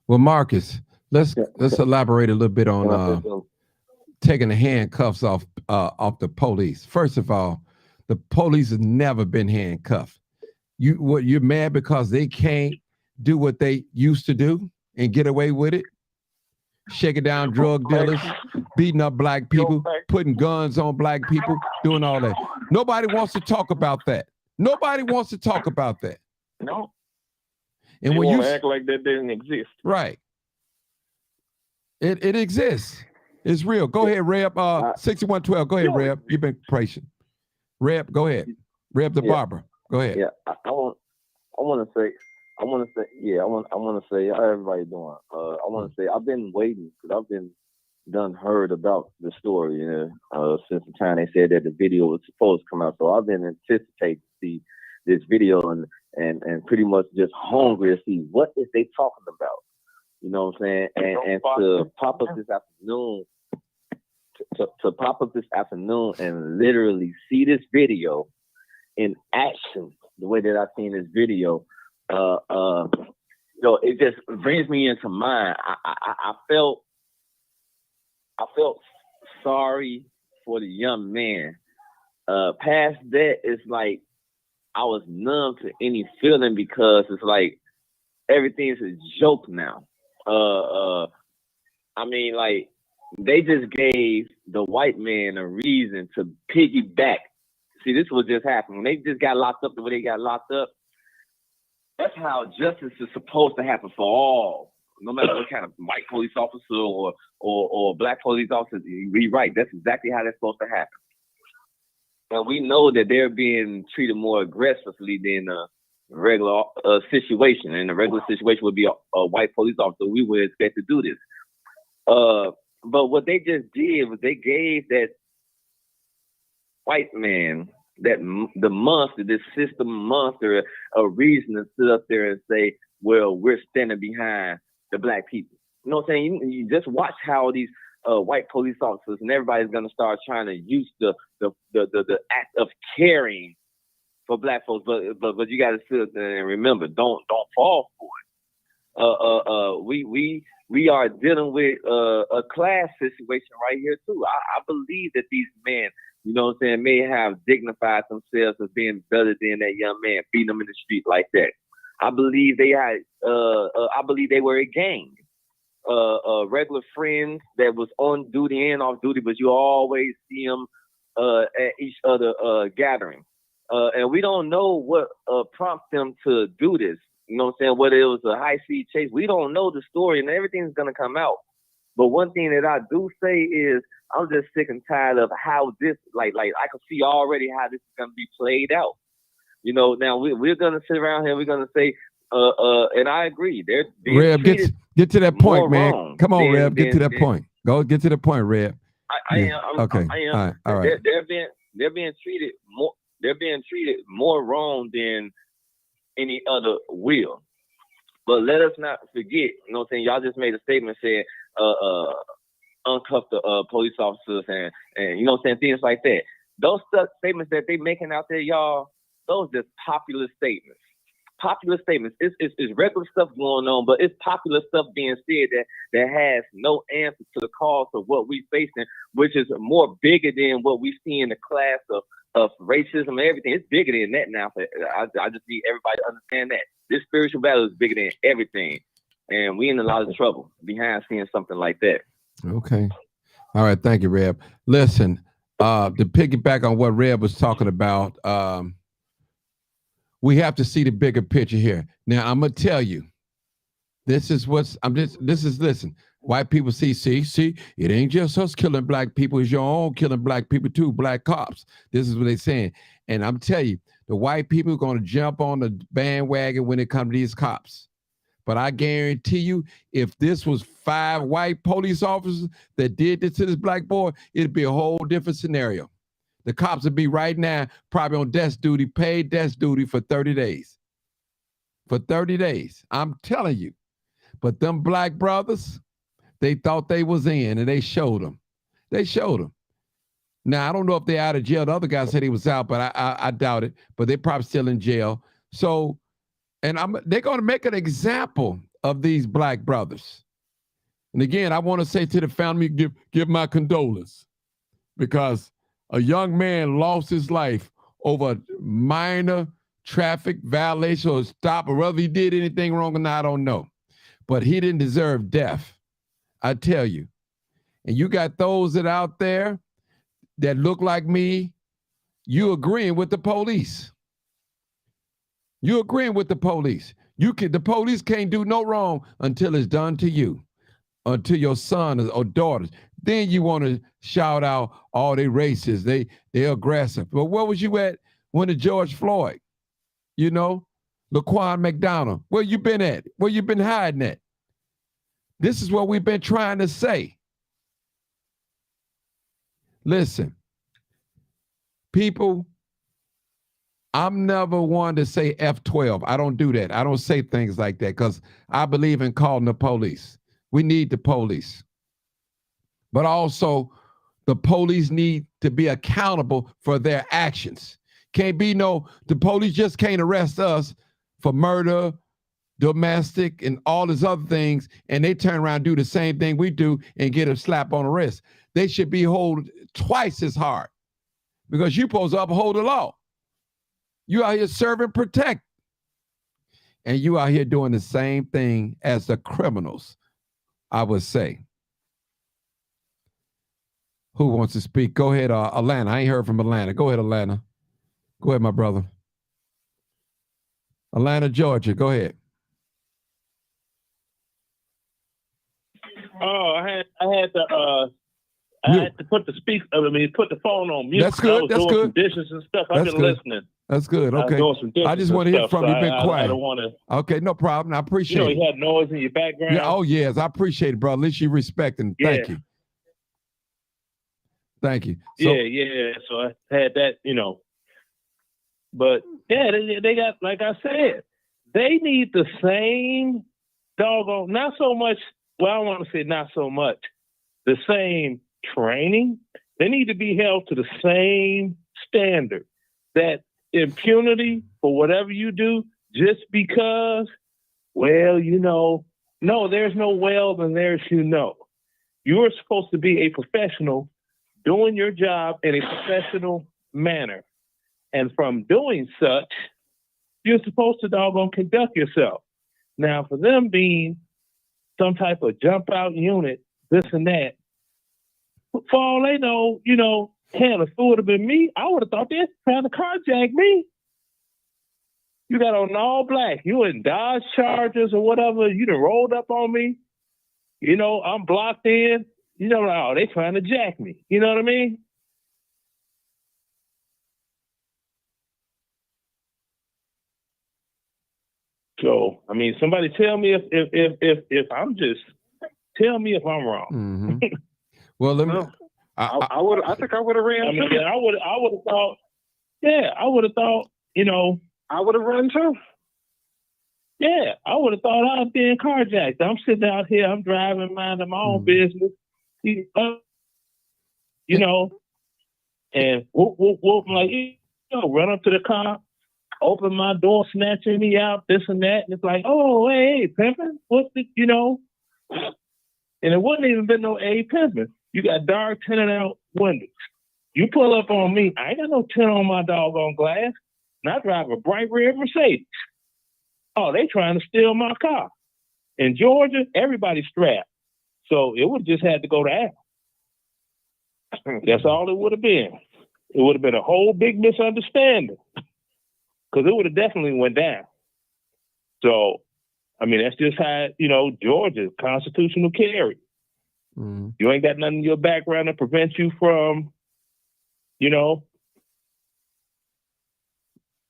Well, Marcus, let's elaborate a little bit on taking the handcuffs off the police. First of all, the police has never been handcuffed. You're mad because they can't do what they used to do and get away with it? Shaking down drug dealers, beating up black people, putting guns on black people, doing all that. Nobody wants to talk about that. Nobody wants to talk about that. No. And they when want you to act like that didn't exist. Right. It exists. It's real. Go ahead, Reb. 6112. Go ahead, Reb. You've been patient. Reb, go ahead. Reb the barber. Go ahead. Yeah, I want to say, how everybody doing? I want to say, I've been waiting because I've been heard about the story, since the time they said that the video was supposed to come out. So I've been anticipating to see this video and pretty much just hungry to see what is they talking about. You know what I'm saying? And to pop up this afternoon, to pop up this afternoon and literally see this video in action, the way that I've seen this video, it just brings me into mind. I felt sorry for the young man. Past that, it's like I was numb to any feeling because it's like everything's a joke now. I mean, like, they just gave the white man a reason to piggyback. See, this was just happening. When they just got locked up the way they got locked up, that's how justice is supposed to happen for all. No matter what kind of white police officer or black police officer, you're right. That's exactly how that's supposed to happen. And we know that they're being treated more aggressively than regular situation. And a regular situation would be a white police officer. We would expect to do this. But what they just did was they gave that white man, the monster, this system monster, a reason to sit up there and say, well, we're standing behind the black people. You know what I'm saying? You just watch how these white police officers and everybody's gonna start trying to use the act of caring for black folks, but you gotta sit there and remember, don't fall for it. We are dealing with a class situation right here too. I believe that these men, you know what I'm saying, may have dignified themselves as being better than that young man beating them in the street like that. I believe they had I believe they were a gang. Regular friends that was on duty and off duty, but you always see them at each other gathering. And we don't know what prompted them to do this. You know what I'm saying? Whether it was a high-speed chase, we don't know the story, and everything's going to come out. But one thing that I do say is I'm just sick and tired of how this, like I can see already how this is going to be played out. You know, now we're going to sit around here, we're going to say, and I agree. They're Reb, get to that point, man. Come on, Reb, get to that point. Go get to the point, Reb. I am. Okay. I am. All right. They're being treated more. They're being treated more wrong than any other will. But let us not forget. You know what I'm saying? Y'all just made a statement saying, uncuff the police officers and you know what I'm saying, things like that. Those statements that they making out there, y'all, those just popular statements. Popular statements. It's regular stuff going on, but it's popular stuff being said that has no answer to the cause of what we facing, which is more bigger than what we see in the class of racism and everything. It's bigger than that now. I just need everybody to understand that. This spiritual battle is bigger than everything. And we in a lot of trouble behind seeing something like that. Okay. All right. Thank you, Reb. Listen, to piggyback on what Reb was talking about, we have to see the bigger picture here. Now, I'm going to tell you, listen, white people see, it ain't just us killing black people, it's your own killing black people too, black cops. This is what they're saying. And I'm telling you, the white people are going to jump on the bandwagon when it comes to these cops. But I guarantee you, if this was 5 white police officers that did this to this black boy, it'd be a whole different scenario. The cops would be right now probably on desk duty, paid desk duty for 30 days. For 30 days. I'm telling you. But them black brothers, they thought they was in, and they showed them. They showed them. Now, I don't know if they're out of jail. The other guy said he was out, but I doubt it. But they're probably still in jail. So, and they're going to make an example of these black brothers. And again, I want to say to the family, give my condolences, because a young man lost his life over minor traffic violation or stop, or whether he did anything wrong or not, I don't know. But he didn't deserve death, I tell you. And you got those that out there that look like me, you agreeing with the police. You agreeing with the police. The police can't do no wrong until it's done to you, or to your son or daughters. Then you want to shout out all they racist, they're aggressive. But where was you at when the George Floyd, you know, Laquan McDonald, where you been at? Where you been hiding at? This is what we've been trying to say. Listen, people, I'm never one to say F12. I don't do that. I don't say things like that because I believe in calling the police. We need the police. But also, the police need to be accountable for their actions. The police just can't arrest us for murder, domestic, and all these other things, and they turn around and do the same thing we do and get a slap on the wrist. They should be held twice as hard, because you're supposed to uphold the law. You out here serve and protect. And you out here doing the same thing as the criminals, I would say. Who wants to speak? Go ahead, Atlanta. I ain't heard from Atlanta. Go ahead, Atlanta. Go ahead, my brother. Atlanta, Georgia. Go ahead. Oh, I had to put the phone on mute. That's good. I was doing some dishes and stuff. I've been listening. That's good. Okay. doing some I just want to hear stuff, from so you. Been I quiet. don't want to. Okay, no problem. I appreciate You know, it. you had noise in your background. Yeah. Oh, yes. I appreciate it, bro. At least you respect and thank you. Thank you. So, yeah. So I had that, you know. But yeah, they got, like I said, they need the same doggone, not so much, well, I want to say not so much, the same training. They need to be held to the same standard. That impunity for whatever you do, just because, well, you know, no, there's no well, then there's you know. You're supposed to be a professional doing your job in a professional manner. And from doing such, you're supposed to doggone conduct yourself. Now, for them being some type of jump out unit, this and that, for all they know, you know, hell, if it would have been me, I would have thought they're trying to carjack me. You got on all black. You in Dodge Chargers or whatever. You done rolled up on me. You know, I'm blocked in. You know, oh, they trying to jack me. You know what I mean? So, I mean, somebody tell me if I'm just, tell me if I'm wrong. Mm-hmm. Well, let me. I think I would have ran. I mean, I would have thought. Yeah, I would have thought. You know, I would have run too. Yeah, I would have thought I was being carjacked. I'm sitting out here. I'm driving, minding my own business. You know, and whoop, whoop, whoop. I'm like, you know, run up to the car, open my door, snatching me out, this and that. And it's like, oh, hey, pimping? What's the, you know? And it wouldn't even been no pimping. You got dark tinted out windows. You pull up on me, I ain't got no tint on my doggone glass. And I drive a bright red Mercedes. Oh, they trying to steal my car. In Georgia, everybody's strapped. So it would just had to go to Apple. That's all it would have been. It would have been a whole big misunderstanding. Because it would have definitely went down. So, I mean, that's just how, you know, Georgia, constitutional carry. Mm-hmm. You ain't got nothing in your background to prevent you from, you know,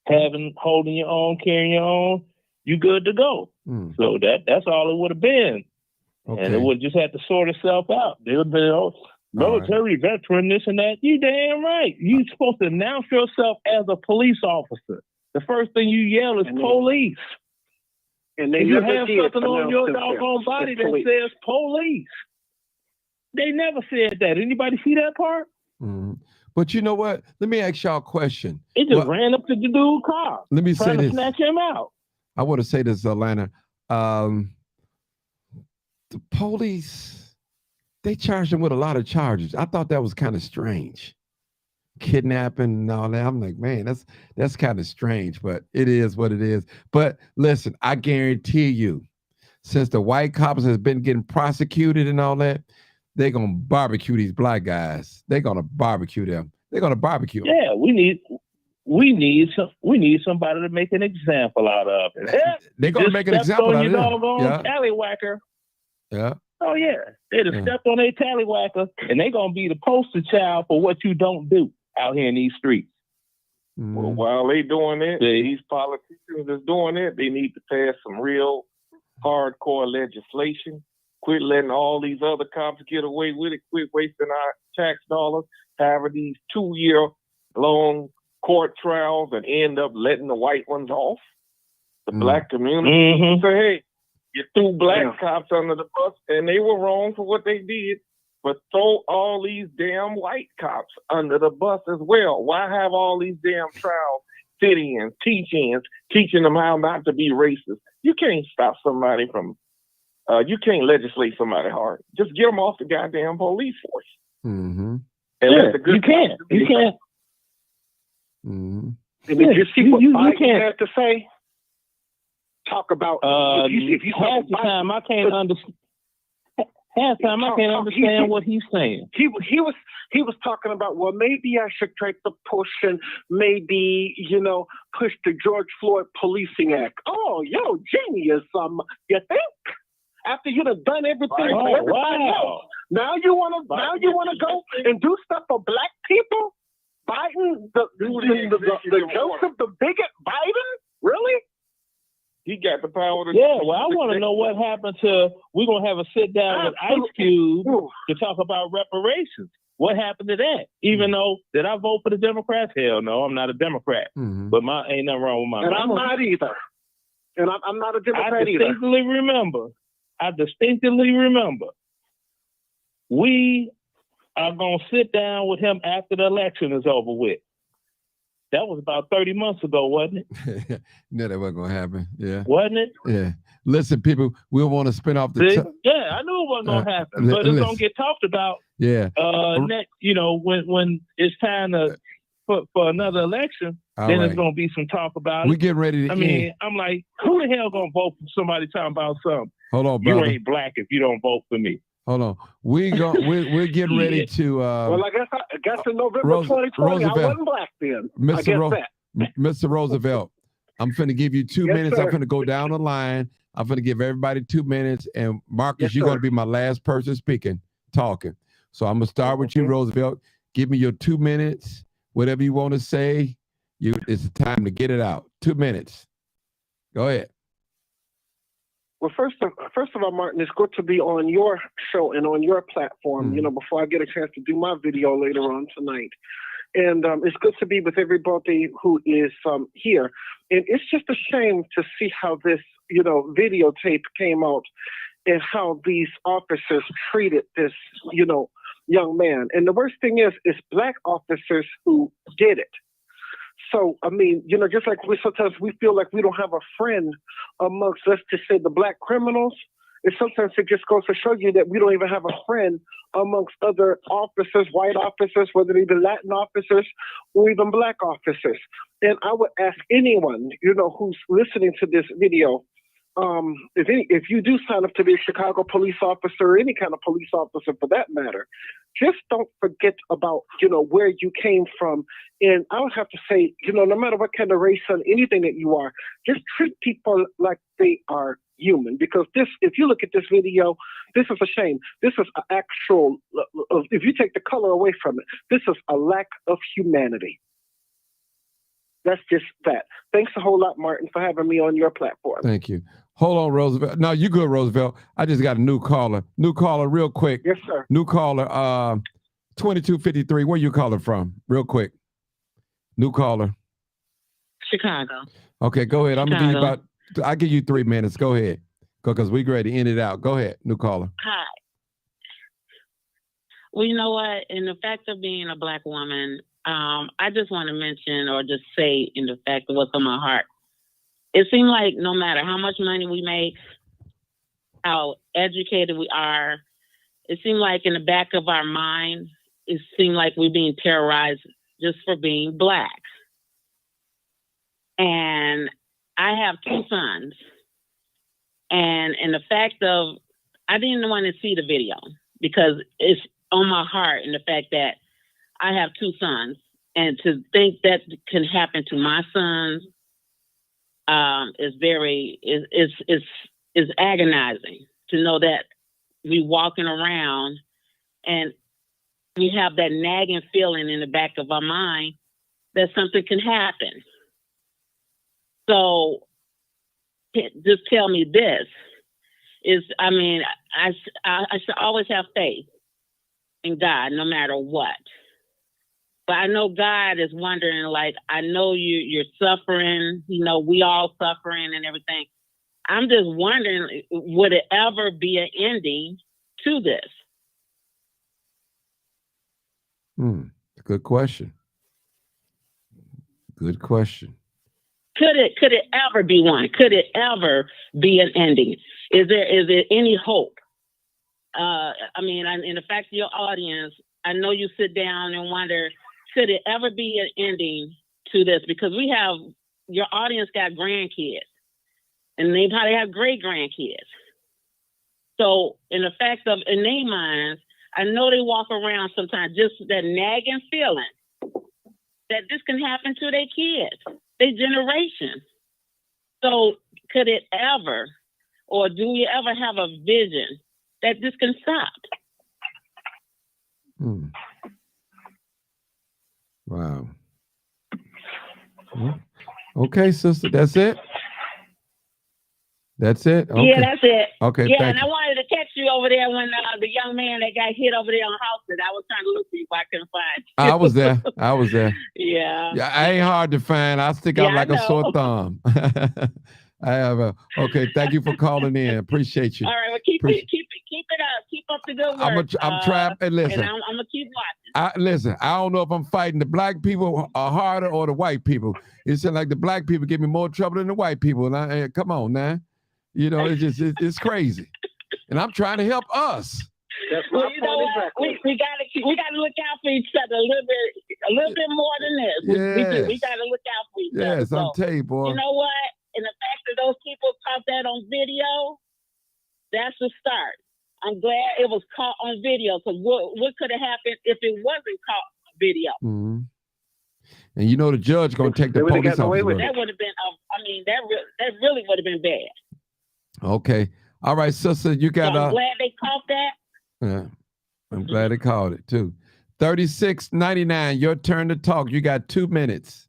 holding your own, carrying your own. You good to go. Mm. So that's all it would have been. Okay. And it would just have to sort itself out. They would be, military veteran, this and that. You damn right. You supposed to announce yourself as a police officer. The first thing you yell is police. And they you never have did something on your announce doggone body that police. says police. They never said that. Anybody see that part? Mm-hmm. But you know what? Let me ask y'all a question. It just ran up to the dude's car. Let me say trying this. to snatch him out. I want to say this, Atlanta. The police, they charged him with a lot of charges. I thought that was kind of strange. Kidnapping and all that. I'm like, man, that's kind of strange, but it is what it is. But listen, I guarantee you, since the white cops has been getting prosecuted and all that, they're gonna barbecue these black guys. They're gonna barbecue them. They're gonna barbecue them. Yeah, we need somebody to make an example out of it. Yeah, they're gonna make an example out of them. Yeah. Tallywhacker. Yeah. Oh yeah, they just stepped on their tallywhacker, and they're gonna be the poster child for what you don't do out here in these streets. Mm-hmm. Well, while they doing it, these politicians that's doing it, they need to pass some real hardcore legislation. Quit letting all these other cops get away with it. Quit wasting our tax dollars, having these 2-year-long court trials and end up letting the white ones off. The black community say, hey, you threw black cops under the bus, and they were wrong for what they did, but throw all these damn white cops under the bus as well. Why have all these damn trials, sit-ins, teach-ins, teaching them how not to be racist? You can't stop somebody from, you can't legislate somebody hard. Just get them off the goddamn police force. Mm-hmm. And let the good you can't. You can't. Mm-hmm. And did you see what Biden can't. had to say? Talk about if you half the time I can't understand. Half the time I can't understand what he's saying. He was talking about, well, maybe I should take the push and maybe, you know, push the George Floyd Policing Act. Oh, yo, genius, you think? After you'd have done everything for everybody else, now you wanna go and do stuff for black people? Biden, the Joseph the bigot Biden? Really? He got the power to. Yeah, well, I want to know what happened to. We're gonna have a sit down with Ice Cube to talk about reparations. What happened to that? Even though did I vote for the Democrats? Hell no, I'm not a Democrat. But ain't nothing wrong with my. And I'm not either. And I'm not a Democrat either. I distinctly remember. We are gonna sit down with him after the election is over with. That was about 30 months ago, wasn't it? No, that wasn't gonna happen. Yeah. Wasn't it? Yeah. Listen, people, we'll want to spin off the. Yeah, I knew it wasn't gonna happen, but it's gonna get talked about. Yeah. Next, when it's time to for another election, then there's gonna be some talk about it. We getting ready to. I mean, I'm like, who the hell gonna vote for somebody talking about something? Hold on, brother. You ain't black if you don't vote for me. Hold on. We're getting ready to. Well, I guess in November 2020, Roosevelt. I wasn't black then. I guess Mr. Roosevelt, I'm finna give you 2 minutes. sir. I'm finna go down the line. I'm finna give everybody 2 minutes. And Marcus, you're gonna be my last person talking. So I'm gonna start with you, Roosevelt. Give me your 2 minutes. Whatever you want to say, it's time to get it out. 2 minutes. Go ahead. Well, first of all, Martin, it's good to be on your show and on your platform, before I get a chance to do my video later on tonight. And it's good to be with everybody who is here. And it's just a shame to see how this, videotape came out and how these officers treated this, young man. And the worst thing is, it's black officers who did it. So, I mean, just like sometimes we feel like we don't have a friend amongst, let's just say, the black criminals. And sometimes it just goes to show you that we don't even have a friend amongst other officers, white officers, whether they be Latin officers or even black officers. And I would ask anyone, who's listening to this video, if you do sign up to be a Chicago police officer or any kind of police officer for that matter, just don't forget about, where you came from. And I would have to say, no matter what kind of race and anything that you are, just treat people like they are human. Because if you look at this video, this is a shame. This is an actual, if you take the color away from it, this is a lack of humanity. That's just that. Thanks a whole lot, Martin, for having me on your platform. Thank you. Hold on, Roosevelt. No, you good, Roosevelt. I just got a new caller. New caller, real quick. Yes, sir. New caller, 2253. Where you calling from? Real quick. New caller. Chicago. Okay, go ahead. Chicago. I'm gonna give you I'll give you 3 minutes. Go ahead. Because we ready to end it out. Go ahead, new caller. Hi. Well, you know what? In the fact of being a black woman, I just want to mention or just say in the fact of what's on my heart. It seems like no matter how much money we make, how educated we are, it seems like in the back of our mind, it seems like we're being terrorized just for being black. And I have 2 sons. And in the fact of, I didn't want to see the video because it's on my heart in the fact that I have 2 sons. And to think that can happen to my sons is agonizing to know that we walking around and we have that nagging feeling in the back of our mind that something can happen. So just tell me this is, I mean, I should always have faith in God no matter what. But I know God is wondering, like, I know you're suffering, we all suffering and everything. I'm just wondering, would it ever be an ending to this? Good question. Good question. Could it ever be one? Could it ever be an ending? Is there any hope? In the fact of your audience, I know you sit down and wonder, could it ever be an ending to this? Because your audience got grandkids, and they probably have great grandkids. So in the fact of, in their minds, I know they walk around sometimes just that nagging feeling that this can happen to their kids, their generation. So could it ever, or do we ever have a vision that this can stop? Wow. Okay, sister, that's it? That's it? Okay. Yeah, that's it. Okay, yeah, thank and you. I wanted to catch you over there when the young man that got hit over there on Houston. I was trying to look for you, but I couldn't find you. I was there. I was there. Yeah. Yeah, I ain't hard to find. I stick out Yeah, like I a sore know. thumb. I have a okay. Thank you for calling in. Appreciate you. All right, well, keep it up. Keep up the good work. I'm trying. Hey, listen. And I'm gonna keep watching. Listen, I don't know if I'm fighting the black people are harder or the white people. It seems like the black people give me more trouble than the white people. And come on, now. You know, it's just it's crazy. And I'm trying to help us. That's well, you know what? We gotta look out for each other a little bit more than this. We gotta look out for each other. Yes, I'm telling you, boy. You know what? And the fact that those people caught that on video, that's a start. I'm glad it was caught on video, because what could have happened if it wasn't caught on video? Mm-hmm. And you know the judge gonna take the police officer. That would have been. That really would have been bad. Okay. All right, sister, you got. So I'm glad they caught that. Yeah, I'm glad they called it too. 36.99. Your turn to talk. You got 2 minutes.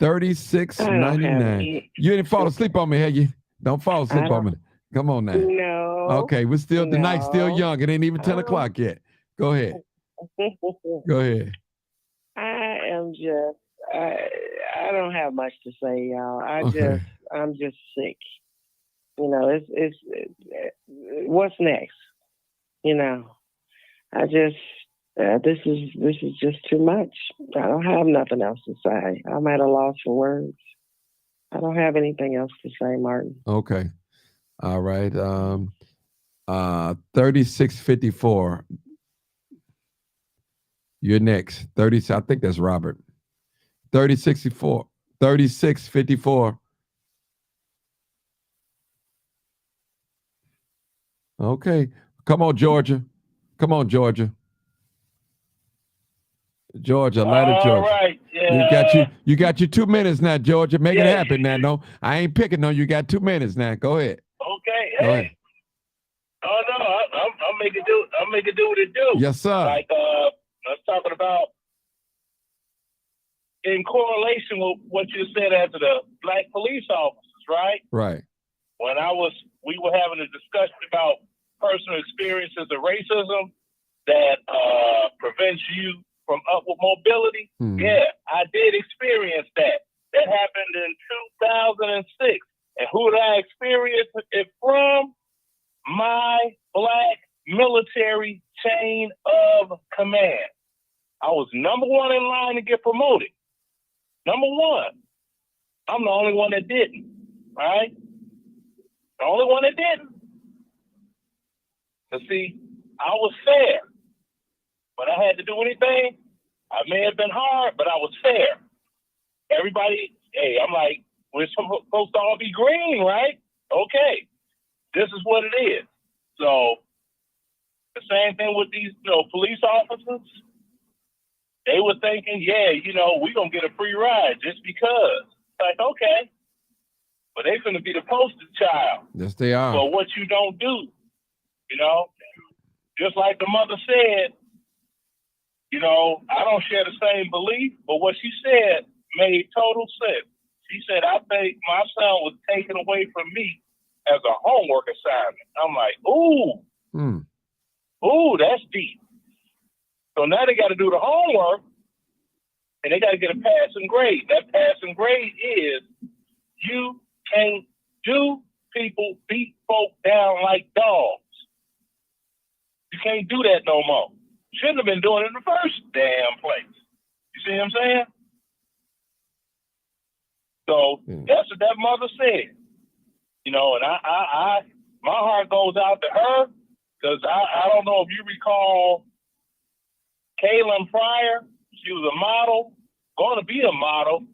36.99. You didn't fall asleep on me, have you? Don't fall asleep on me. Come on now. No. Okay, we're still the night's still young. It ain't even 10 o'clock yet. Go ahead. Go ahead. I am just. I don't have much to say, y'all. I'm just sick. You know, it's what's next? You know, this is just too much. I don't have nothing else to say. I'm at a loss for words. I don't have anything else to say, Martin. Okay. All right. 3654. You're next. 30. I think that's Robert. 3654. 3654. Okay. Come on, Georgia. Come on, Georgia. Georgia, Atlanta, Georgia. All right. Yeah. You got your 2 minutes now, Georgia. Make it happen now. No, I ain't picking on you. Got 2 minutes now. Go ahead. Okay. Go ahead. Oh no, I'll make it do. I'll make it do what it do. Yes, sir. Like I was talking about in correlation with what you said after the black police officers, right? Right. When we were having a discussion about personal experiences of racism that prevents you from upward mobility. Yeah, I did experience that. That happened in 2006. And who did I experience it from? My black military chain of command. I was number one in line to get promoted. Number one. I'm the only one that didn't, right? The only one that didn't. But see, I was fair. When I had to do anything, I may have been hard, but I was fair. Everybody, hey, I'm like, we're supposed to all be green, right? Okay. This is what it is. So the same thing with these, police officers. They were thinking, yeah, we're going to get a free ride just because. Like, okay. But they're going to be the poster child. Yes, they are. For what you don't do. Just like the mother said, I don't share the same belief, but what she said made total sense. She said, I think my son was taken away from me as a homework assignment. I'm like, ooh, that's deep. So now they got to do the homework, and they got to get a passing grade. That passing grade is you can't beat folk down like dogs. You can't do that no more. Shouldn't have been doing it in the first damn place. You see what I'm saying? So that's what that mother said. And I my heart goes out to her, because I don't know if you recall Kaylin Pryor. She was a model, going to be a model,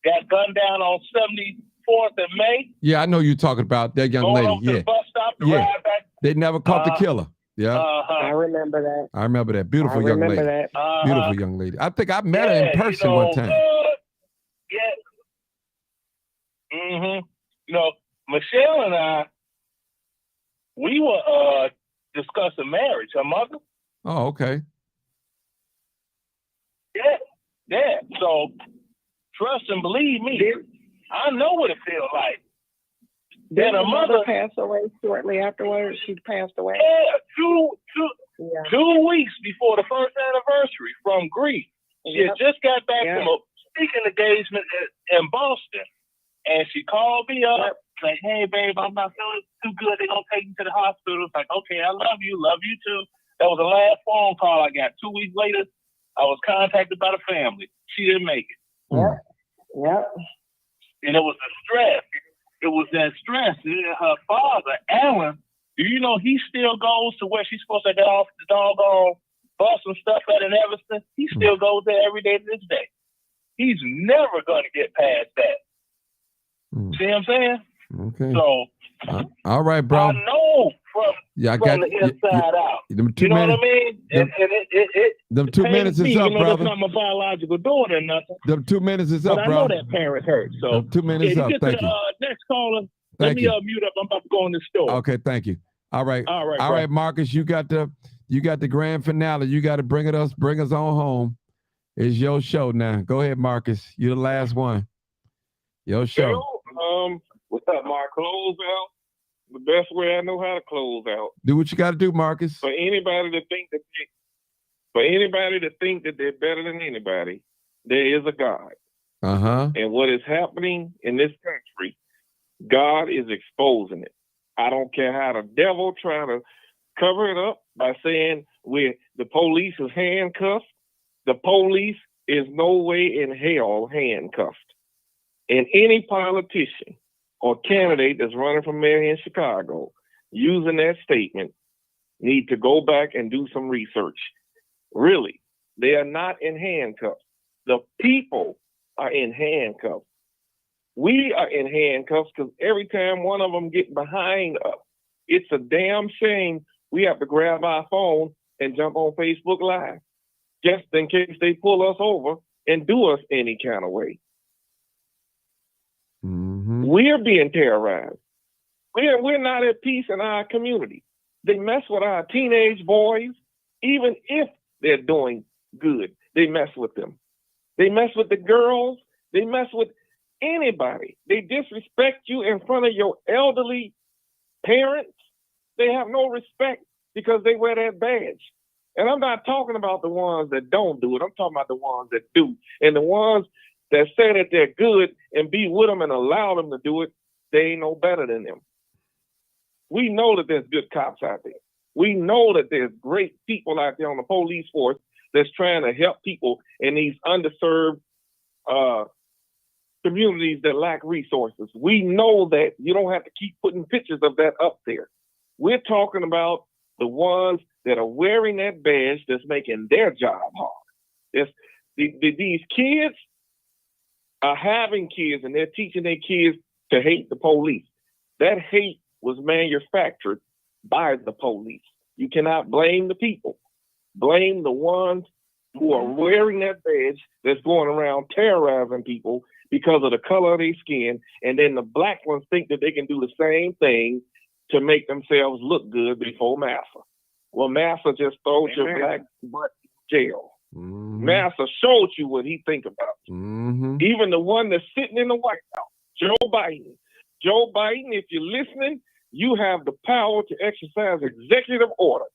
got gunned down on 74th and May. Yeah, I know you're talking about that young lady. To the bus stop to ride back. They never caught the killer. Yeah. I remember that. I remember that. Beautiful young lady. Beautiful young lady. I think I met her in person one time. Michelle and I, we were discussing marriage. Her mother. Oh, okay. Yeah. So Trust and believe me. I know what it feels like. Did her mother pass away shortly afterwards? She passed away? Yeah, 2 weeks before the first anniversary from grief. She had just got back from a speaking engagement in Boston. And she called me up, like, hey, babe, I'm not feeling too good. They're going to take me to the hospital. It's like, okay, I love you too. That was the last phone call I got. 2 weeks later, I was contacted by the family. She didn't make it. Yep. And it was the stress. It was that stress. Her father, Alan, do you know he still goes to where she's supposed to get off the doggone bus and stuff at in Evanston? He still goes there every day to this day. He's never going to get past that. See what I'm saying? Okay. So, all right, bro. I know from the inside out. Them 2 you know minutes, what I mean? Them 2 minutes is up, brother. That's not my biological daughter or nothing. Them 2 minutes is up, but bro. I know that parents hurt. So, them 2 minutes up. Thank you. Next caller. Thank you. Let me mute up. I'm about to go in the store. Okay, thank you. All right, all right, Marcus. You got the grand finale. You got to bring us on home. It's your show now. Go ahead, Marcus. You're the last one. Your show. What's up, Mark? Close out the best way I know how to close out. Do what you got to do, Marcus. For anybody to think that they're better than anybody, there is a God. And what is happening in this country, God is exposing it. I don't care how the devil try to cover it up by saying the police is handcuffed. The police is no way in hell handcuffed. And any politician or candidate that's running for mayor in Chicago using that statement need to go back and do some research. Really, they are not in handcuffs. The people are in handcuffs. We are in handcuffs because every time one of them get behind us, it's a damn shame we have to grab our phone and jump on Facebook Live just in case they pull us over and do us any kind of way. We're being terrorized. We're not at peace in our community. They mess with our teenage boys, even if they're doing good. They mess with them. They mess with the girls. They mess with anybody. They disrespect you in front of your elderly parents. They have no respect because they wear that badge. And I'm not talking about the ones that don't do it. I'm talking about the ones that do. And the ones that say that they're good and be with them and allow them to do it, they ain't no better than them. We know that there's good cops out there. We know that there's great people out there on the police force that's trying to help people in these underserved communities that lack resources. We know that you don't have to keep putting pictures of that up there. We're talking about the ones that are wearing that badge that's making their job hard. These kids are having kids and they're teaching their kids to hate the police. That hate was manufactured by the police. You cannot blame the people. Blame the ones who are wearing that badge that's going around terrorizing people because of the color of their skin, and then the black ones think that they can do the same thing to make themselves look good before Massa. Well, Massa just throwed your black butt in jail. Massa showed you what he think about you. Even the one that's sitting in the White House, Joe Biden. Joe Biden, if you're listening, you have the power to exercise executive order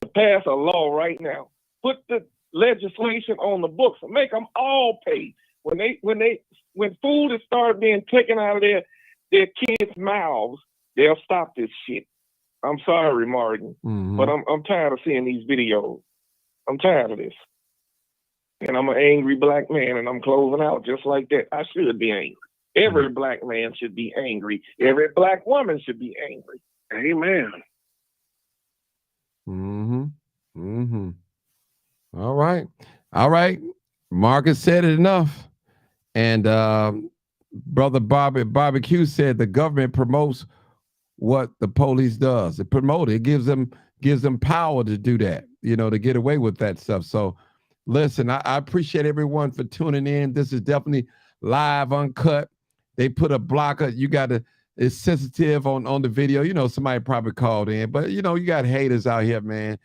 to pass a law right now. Put the legislation on the books and make them all pay. When food is started being taken out of their kids' mouths, they'll stop this shit. I'm sorry, Martin, but I'm tired of seeing these videos. I'm tired of this. And I'm an angry black man, and I'm closing out just like that. I should be angry. Every black man should be angry. Every black woman should be angry. Amen. All right. All right. Marcus said it enough. And Brother Barbecue said the government promotes what the police does. It promotes it. It gives them power to do that, to get away with that stuff. So listen, I appreciate everyone for tuning in. This is definitely live, uncut. They put a blocker. It's sensitive on the video. Somebody probably called in, but you got haters out here, man.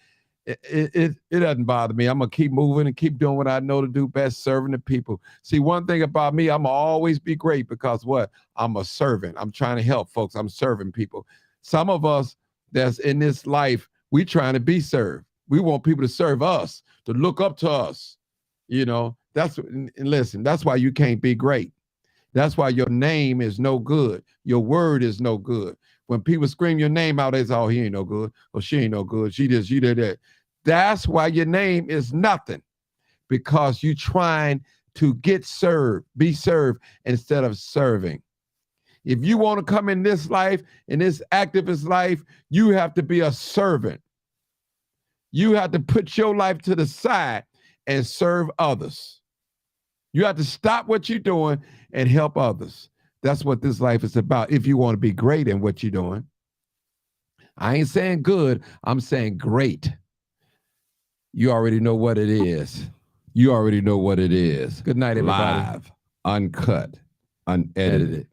it doesn't bother me. I'm gonna keep moving and keep doing what I know to do best, serving the people. See, one thing about me, I'm gonna always be great because what? I'm a servant. I'm trying to help folks. I'm serving people. Some of us that's in this life, we trying to be served. We want people to serve us, to look up to us. You know, and listen, that's why you can't be great. That's why your name is no good. Your word is no good. When people scream your name out, they say, oh, he ain't no good. Or she ain't no good. She this, you did that. That's why your name is nothing. Because you trying to get served, be served instead of serving. If you want to come in this life, in this activist life, you have to be a servant. You have to put your life to the side and serve others. You have to stop what you're doing and help others. That's what this life is about if you want to be great in what you're doing. I ain't saying good, I'm saying great. You already know what it is. You already know what it is. Good night, everybody. Live, uncut, unedited.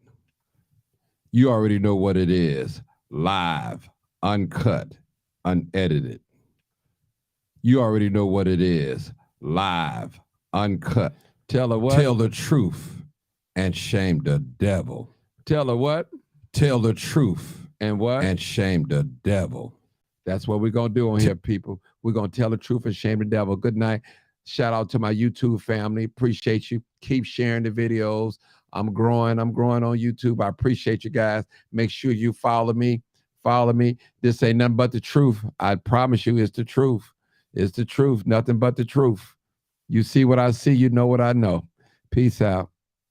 You already know what it is. Live, uncut, unedited. You already know what it is. Live, uncut. Tell her what? Tell the truth and shame the devil. Tell her what? Tell the truth and what? And shame the devil. That's what we're going to do on here, people. We're going to tell the truth and shame the devil. Good night. Shout out to my YouTube family. Appreciate you. Keep sharing the videos. I'm growing on YouTube. I appreciate you guys. Make sure you follow me. Follow me. This ain't nothing but the truth. I promise you it's the truth. It's the truth. Nothing but the truth. You see what I see, you know what I know. Peace out.